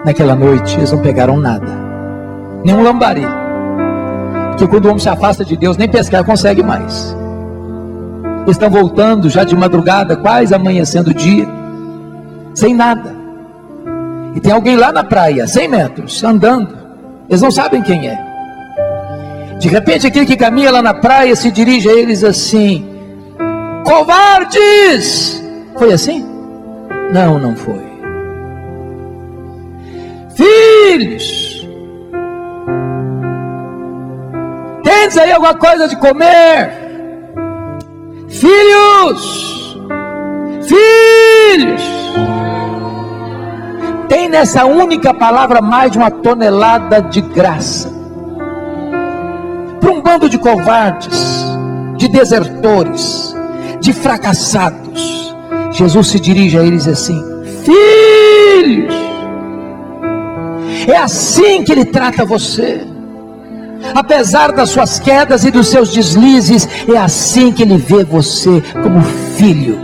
Naquela noite eles não pegaram nada, nem um lambari, porque quando o homem se afasta de Deus, nem pescar consegue mais. Eles estão voltando já de madrugada, quase amanhecendo o dia, sem nada. E tem alguém lá na praia, 100 metros, andando. Eles não sabem quem é. De repente aquele que caminha lá na praia se dirige a eles assim: covardes! Foi assim? Não, não foi. Filhos, tendes aí alguma coisa de comer? Filhos, filhos. Tem nessa única palavra mais de 1 tonelada de graça. Para um bando de covardes, de desertores, de fracassados, Jesus se dirige a eles assim: filhos. É assim que Ele trata você. Apesar das suas quedas e dos seus deslizes, é assim que Ele vê você, como filho.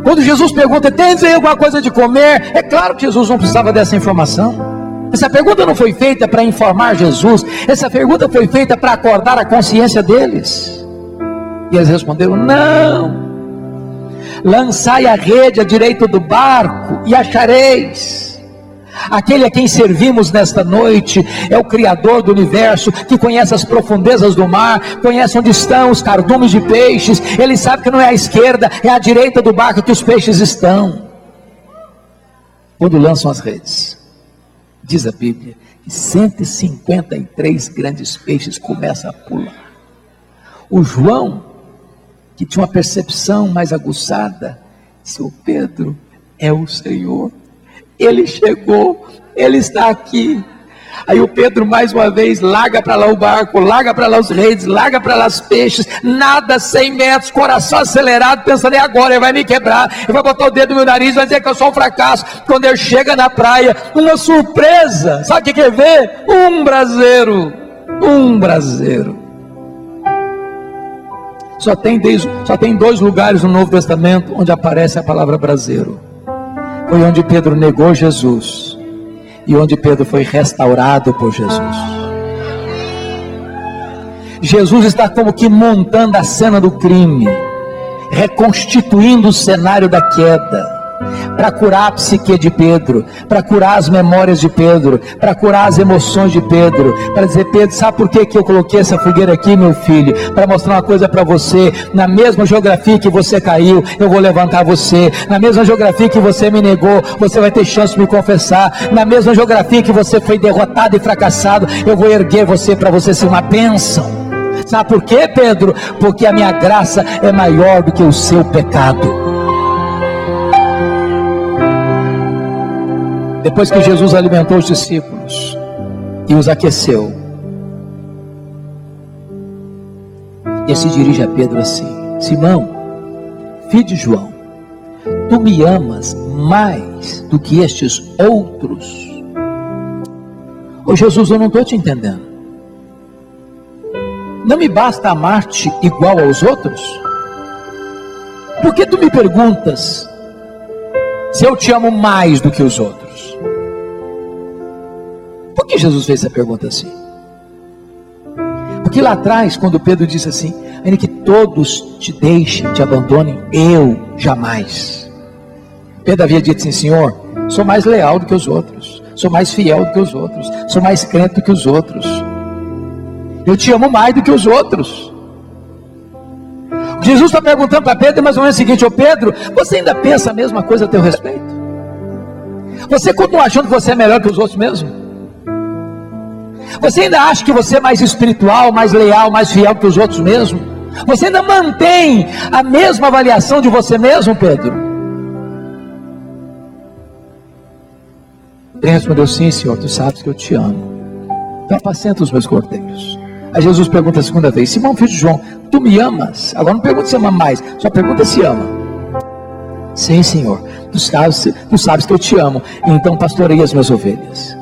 Quando Jesus pergunta: tens aí alguma coisa de comer? É claro que Jesus não precisava dessa informação. Essa pergunta não foi feita para informar Jesus. Essa pergunta foi feita para acordar a consciência deles. E eles responderam: não. Lançai a rede à direita do barco e achareis. Aquele a quem servimos nesta noite é o Criador do universo, que conhece as profundezas do mar, conhece onde estão os cardumes de peixes. Ele sabe que não é à esquerda, é à direita do barco que os peixes estão. Quando lançam as redes, diz a Bíblia, e 153 grandes peixes começam a pular. O João, que tinha uma percepção mais aguçada, disse: o Pedro é o Senhor, ele chegou, ele está aqui. Aí o Pedro mais uma vez larga para lá o barco, larga para lá os redes, larga para lá os peixes, nada 100 metros, coração acelerado, pensando: e agora? Ele vai me quebrar, ele vai botar o dedo no meu nariz, vai dizer que eu sou um fracasso. Quando ele chega na praia, uma surpresa, sabe o que quer ver? Um braseiro. Só tem 2 lugares no Novo Testamento onde aparece a palavra braseiro. Foi onde Pedro negou Jesus e onde Pedro foi restaurado por Jesus. Jesus está como que montando a cena do crime, reconstituindo o cenário da queda, para curar a psique de Pedro, para curar as memórias de Pedro, para curar as emoções de Pedro, para dizer: Pedro, sabe por que eu coloquei essa fogueira aqui, meu filho? Para mostrar uma coisa para você: na mesma geografia que você caiu, eu vou levantar você. Na mesma geografia que você me negou, você vai ter chance de me confessar. Na mesma geografia que você foi derrotado e fracassado, eu vou erguer você para você ser uma bênção. Sabe por quê, Pedro? Porque a minha graça é maior do que o seu pecado. Depois que Jesus alimentou os discípulos e os aqueceu, ele se dirige a Pedro assim: Simão, filho de João, tu me amas mais do que estes outros? Ô Jesus, eu não estou te entendendo. Não me basta amar-te igual aos outros? Por que tu me perguntas se eu te amo mais do que os outros? Por que Jesus fez essa pergunta assim? Porque lá atrás, quando Pedro disse assim: ainda que todos te deixem, te abandonem, eu jamais. Pedro havia dito assim: Senhor, sou mais leal do que os outros, sou mais fiel do que os outros, sou mais crente do que os outros, eu te amo mais do que os outros. Jesus está perguntando para Pedro mais ou menos o seguinte: ô Pedro, você ainda pensa a mesma coisa a teu respeito? Você continua achando que você é melhor que os outros mesmo? Você ainda acha que você é mais espiritual, mais leal, mais fiel que os outros mesmo? Você ainda mantém a mesma avaliação de você mesmo, Pedro? Ele respondeu: sim, Senhor, tu sabes que eu te amo, então apacenta os meus cordeiros. Aí Jesus pergunta a segunda vez: Simão, filho de João, tu me amas? Agora não pergunta se ama mais, só pergunta se ama. Sim, Senhor, tu sabes que eu te amo, então pastorei as minhas ovelhas.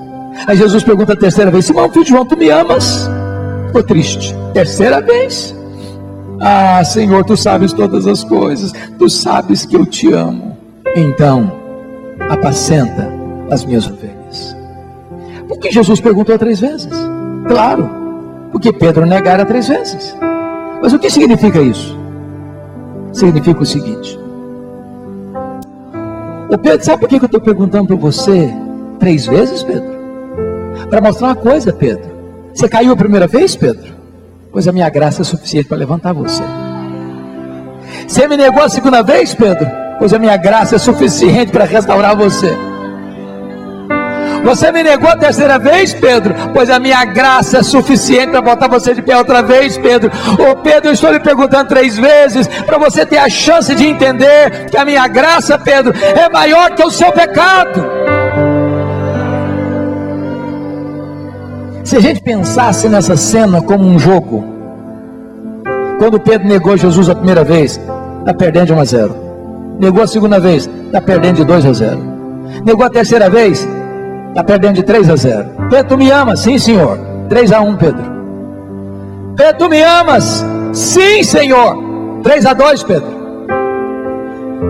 Aí Jesus pergunta a terceira vez: Simão, filho de João, tu me amas? Ficou triste. Terceira vez: ah, Senhor, tu sabes todas as coisas, tu sabes que eu te amo, então apacenta as minhas ovelhas. Por que Jesus perguntou 3 vezes? Claro, porque Pedro negara 3 vezes. Mas o que significa isso? Significa o seguinte: ô Pedro, sabe por que eu estou perguntando para você 3 vezes, Pedro? Para mostrar uma coisa, Pedro. Você caiu a primeira vez, Pedro? Pois a minha graça é suficiente para levantar você. Você me negou a segunda vez, Pedro? Pois a minha graça é suficiente para restaurar você. Você me negou a terceira vez, Pedro? Pois a minha graça é suficiente para botar você de pé outra vez, Pedro. Ô Pedro, eu estou lhe perguntando 3 vezes para você ter a chance de entender que a minha graça, Pedro, é maior que o seu pecado. Se a gente pensasse nessa cena como um jogo, quando Pedro negou Jesus a primeira vez, está perdendo de 1-0. Negou a segunda vez, está perdendo de 2-0. Negou a terceira vez, está perdendo de 3-0. Pedro, tu me amas? Sim, Senhor. 3-1, Pedro. Pedro, tu me amas? Sim, Senhor. 3-2, Pedro.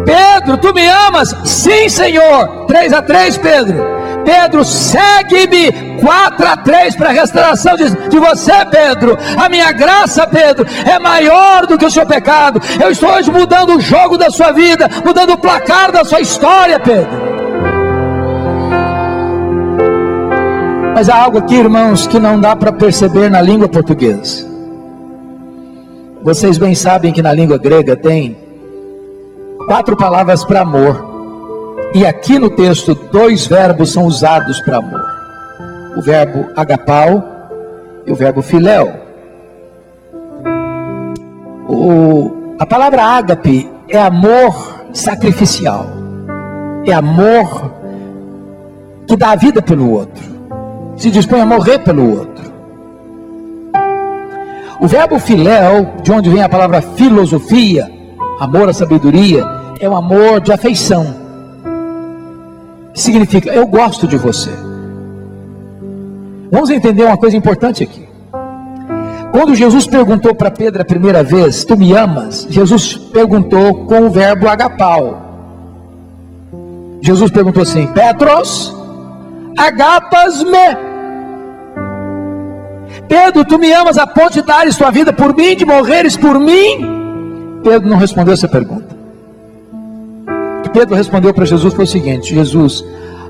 Pedro, tu me amas? Sim, Senhor. 3-3, Pedro. Pedro, segue-me. 4-3 para a restauração de você, Pedro. A minha graça, Pedro, é maior do que o seu pecado. Eu estou hoje mudando o jogo da sua vida, mudando o placar da sua história, Pedro. Mas há algo aqui, irmãos, que não dá para perceber na língua portuguesa. Vocês bem sabem que na língua grega tem 4 palavras para amor. E aqui no texto 2 verbos são usados para amor. o verbo agapau e o verbo filéu. A palavra ágape é amor sacrificial, é amor que dá a vida pelo outro, se dispõe a morrer pelo outro. O verbo filéu, de onde vem a palavra filosofia, amor à sabedoria, é um amor de afeição, que significa eu gosto de você. Vamos entender uma coisa importante aqui. Quando Jesus perguntou para Pedro a primeira vez, tu me amas? Jesus perguntou com o verbo agapau. Jesus perguntou assim, Petros, agapas-me? Pedro, tu me amas a ponto de dares tua vida por mim, de morreres por mim? Pedro não respondeu essa pergunta. O que Pedro respondeu para Jesus foi o seguinte, Jesus,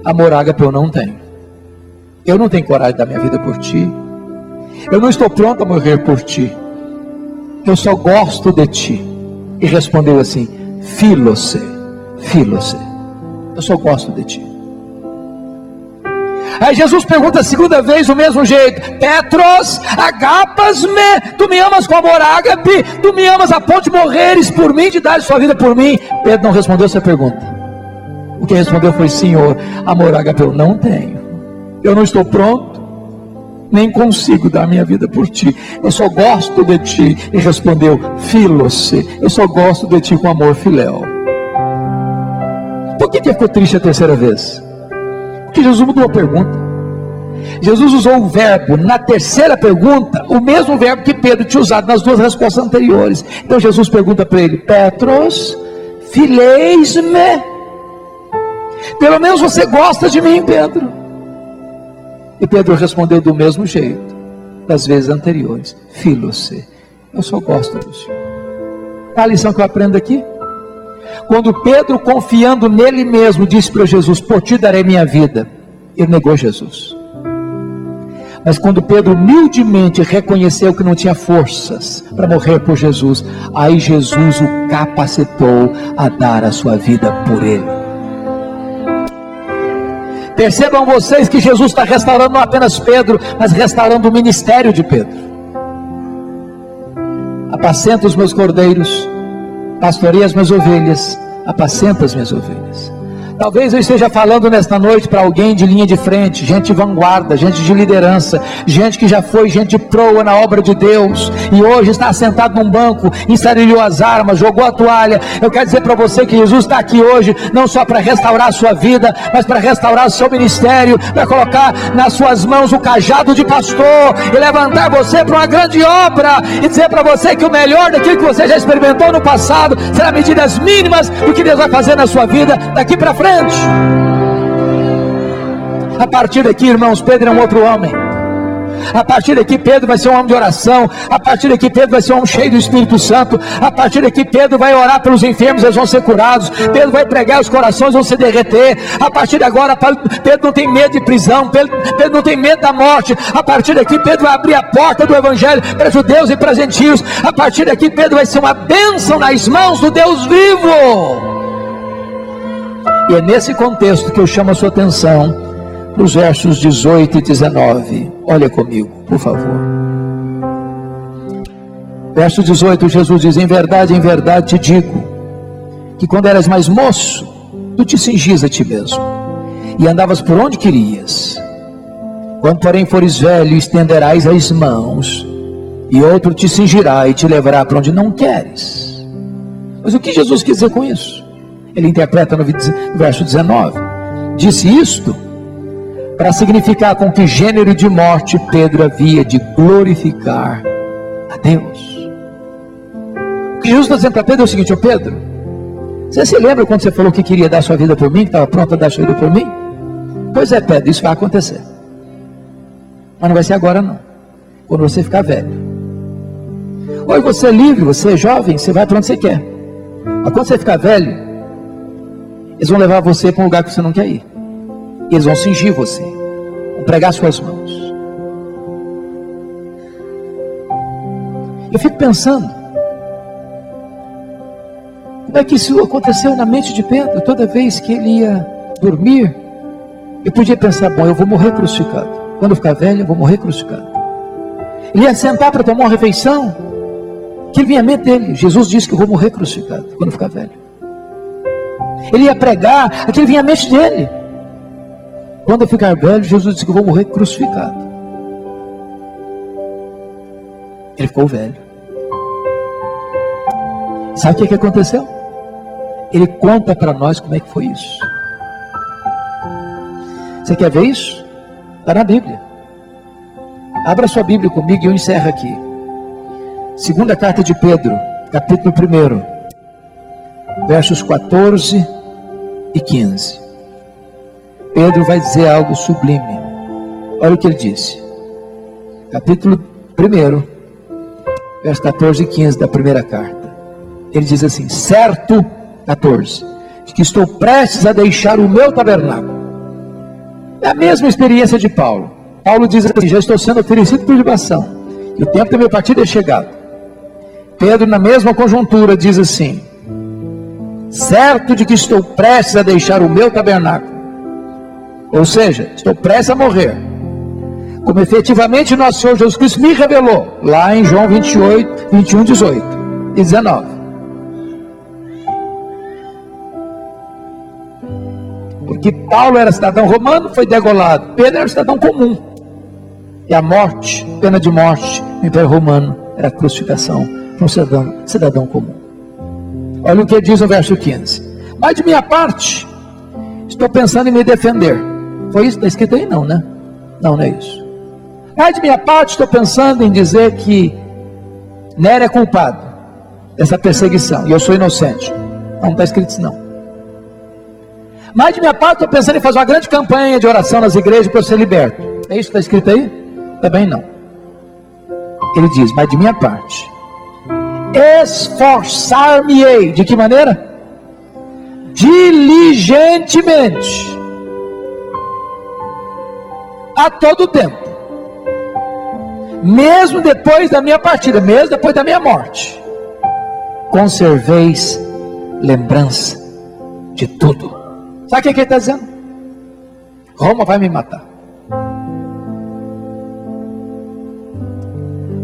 amor ágape eu não tenho. Eu não tenho coragem de dar minha vida por ti. Eu não estou pronto a morrer por ti. Eu só gosto de ti. E respondeu assim, filose, filose. Eu só gosto de ti. Aí Jesus pergunta a segunda vez do mesmo jeito, Petros, agapas-me? Tu me amas com amor ágape? Tu me amas a ponto de morreres por mim, de dar sua vida por mim? Pedro não respondeu essa pergunta. O que respondeu foi, Senhor, amor ágape eu não tenho. Eu não estou pronto, nem consigo dar minha vida por ti. Eu só gosto de ti. E respondeu, filose, eu só gosto de ti com amor filéu. Por que ficou triste a terceira vez? Porque Jesus mudou a pergunta. Jesus usou o verbo na terceira pergunta, o mesmo verbo que Pedro tinha usado nas duas respostas anteriores. Então Jesus pergunta para ele, Petros, fileis-me? Pelo menos você gosta de mim, Pedro? E Pedro respondeu do mesmo jeito das vezes anteriores, filose, eu só gosto do Senhor. Qual a lição que eu aprendo aqui? Quando Pedro, confiando nele mesmo, disse para Jesus, por ti darei minha vida, ele negou Jesus. Mas quando Pedro humildemente reconheceu que não tinha forças para morrer por Jesus, aí Jesus o capacitou a dar a sua vida por ele. Percebam vocês que Jesus está restaurando não apenas Pedro, mas restaurando o ministério de Pedro. Apacenta os meus cordeiros, pastorei as minhas ovelhas, apacenta as minhas ovelhas. Talvez eu esteja falando nesta noite para alguém de linha de frente, gente de vanguarda, gente de liderança, gente que já foi gente de proa na obra de Deus, e hoje está sentado num banco, ensarilhou as armas, jogou a toalha. Eu quero dizer para você que Jesus está aqui hoje, não só para restaurar a sua vida, mas para restaurar o seu ministério, para colocar nas suas mãos o cajado de pastor, e levantar você para uma grande obra, e dizer para você que o melhor daquilo que você já experimentou no passado, será medidas mínimas do que Deus vai fazer na sua vida, daqui para frente. A partir daqui, irmãos, Pedro é um outro homem. A partir daqui Pedro vai ser um homem de oração. A partir daqui Pedro vai ser um homem cheio do Espírito Santo. A partir daqui Pedro vai orar pelos enfermos, eles vão ser curados. Pedro vai pregar, os corações vão se derreter. A partir de agora Pedro não tem medo de prisão, Pedro não tem medo da morte. A partir daqui Pedro vai abrir a porta do Evangelho para judeus e para gentios. A partir daqui Pedro vai ser uma bênção nas mãos do Deus vivo. E é nesse contexto que eu chamo a sua atenção nos versos 18 e 19. Olha comigo, por favor. Verso 18, Jesus diz, em verdade te digo, que quando eras mais moço, tu te cingias a ti mesmo, e andavas por onde querias. Quando porém fores velho, estenderás as mãos, e outro te cingirá e te levará para onde não queres. Mas o que Jesus quis dizer com isso? Ele interpreta no verso 19, disse isto para significar com que gênero de morte Pedro havia de glorificar a Deus. O que Jesus está dizendo para Pedro é o seguinte, Pedro, você se lembra quando você falou que queria dar sua vida por mim, que estava pronto a dar sua vida por mim? Pois é, Pedro, isso vai acontecer, mas não vai ser agora não, quando você ficar velho. Hoje você é livre, você é jovem, você vai para onde você quer, mas quando você ficar velho, eles vão levar você para um lugar que você não quer ir. E eles vão cingir você, vão pregar suas mãos. Eu fico pensando, como é que isso aconteceu na mente de Pedro? Toda vez que ele ia dormir, ele podia pensar, bom, eu vou morrer crucificado. quando eu ficar velho, eu vou morrer crucificado. Ele ia sentar para tomar uma refeição, que vinha a mente dele. Jesus disse que eu vou morrer crucificado quando eu ficar velho. Ele ia pregar, aquilo vinha a mente dele. Quando eu ficar velho, Jesus disse que eu vou morrer crucificado. Ele ficou velho. Sabe o que aconteceu? Ele conta para nós como é que foi isso. Você quer ver isso? Está na Bíblia. Abra sua Bíblia comigo e eu encerro aqui. Segunda carta de Pedro, capítulo 1, versos 14 e 15. Pedro vai dizer algo sublime. Olha o que ele disse. Capítulo 1, versos 14 e 15 da primeira carta. Ele diz assim: certo, 14, que estou prestes a deixar o meu tabernáculo. É a mesma experiência de Paulo. Paulo diz assim: já estou sendo oferecido por libação, e o tempo da minha partida é chegado. Pedro, na mesma conjuntura, diz assim: certo de que estou prestes a deixar o meu tabernáculo. Ou seja, estou prestes a morrer, como efetivamente nosso Senhor Jesus Cristo me revelou, lá em João 28, 21, 18 e 19. Porque Paulo era cidadão romano, foi degolado. Pedro era cidadão comum. E a morte, pena de morte, no Império Romano, era a crucificação para um cidadão comum. Olha o que diz no verso 15: mas de minha parte, estou pensando em me defender. Foi isso que está escrito aí? Não, né? Não é isso. Mas de minha parte, estou pensando em dizer que Nero é culpado dessa perseguição, e eu sou inocente. Não está escrito isso não. Mas de minha parte, estou pensando em fazer uma grande campanha de oração nas igrejas para eu ser liberto. É isso que está escrito aí? Também não. Ele diz: mas de minha parte, esforçar-me-ei. De que maneira? Diligentemente, a todo tempo, mesmo depois da minha partida, mesmo depois da minha morte, conserveis lembrança de tudo. Sabe o que ele está dizendo? Roma vai me matar,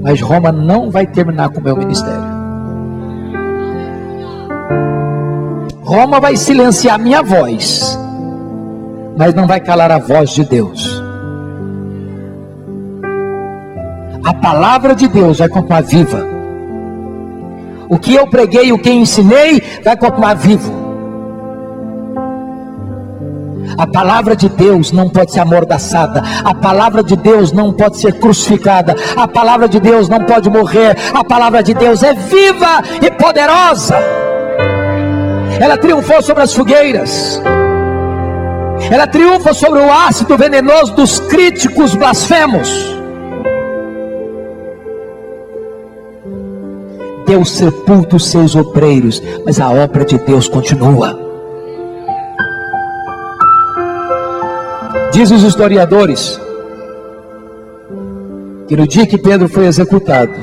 mas Roma não vai terminar com o meu ministério. Roma vai silenciar minha voz, mas não vai calar a voz de Deus. A palavra de Deus vai continuar viva. O que eu preguei, o que ensinei, vai continuar vivo. A palavra de Deus não pode ser amordaçada. A palavra de Deus não pode ser crucificada. A palavra de Deus não pode morrer. A palavra de Deus é viva e poderosa. Ela triunfou sobre as fogueiras. Ela triunfa sobre o ácido venenoso dos críticos blasfemos. Deus sepulta os seus obreiros, mas a obra de Deus continua. Diz os historiadores que no dia que Pedro foi executado,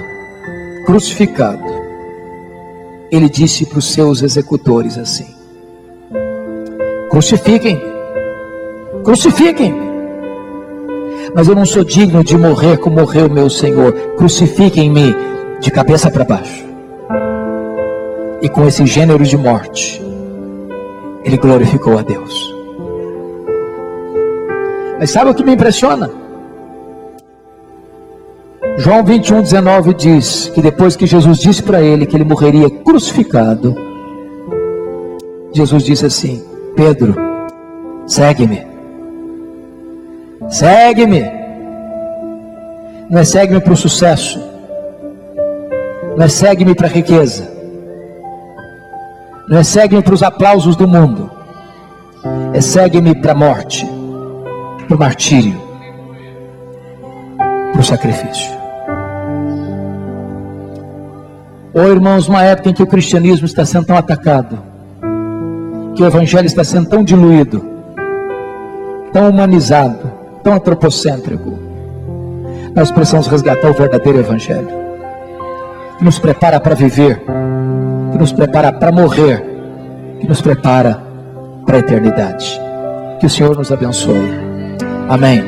crucificado, ele disse para os seus executores assim: crucifiquem-me, crucifiquem-me, mas eu não sou digno de morrer como morreu meu Senhor. Crucifiquem-me de cabeça para baixo. E com esse gênero de morte, ele glorificou a Deus. Mas sabe o que me impressiona? João 21, 19 diz que depois que Jesus disse para ele que ele morreria crucificado, Jesus disse assim: Pedro, segue-me. Segue-me. Não é segue-me para o sucesso, não é segue-me para a riqueza, não é segue-me para os aplausos do mundo, é segue-me para a morte, para o martírio, para o sacrifício. Irmãos, uma época em que o cristianismo está sendo tão atacado, que o evangelho está sendo tão diluído, tão humanizado, tão antropocêntrico, nós precisamos resgatar o verdadeiro evangelho, que nos prepara para viver, que nos prepara para morrer, que nos prepara para a eternidade. Que o Senhor nos abençoe. Amém.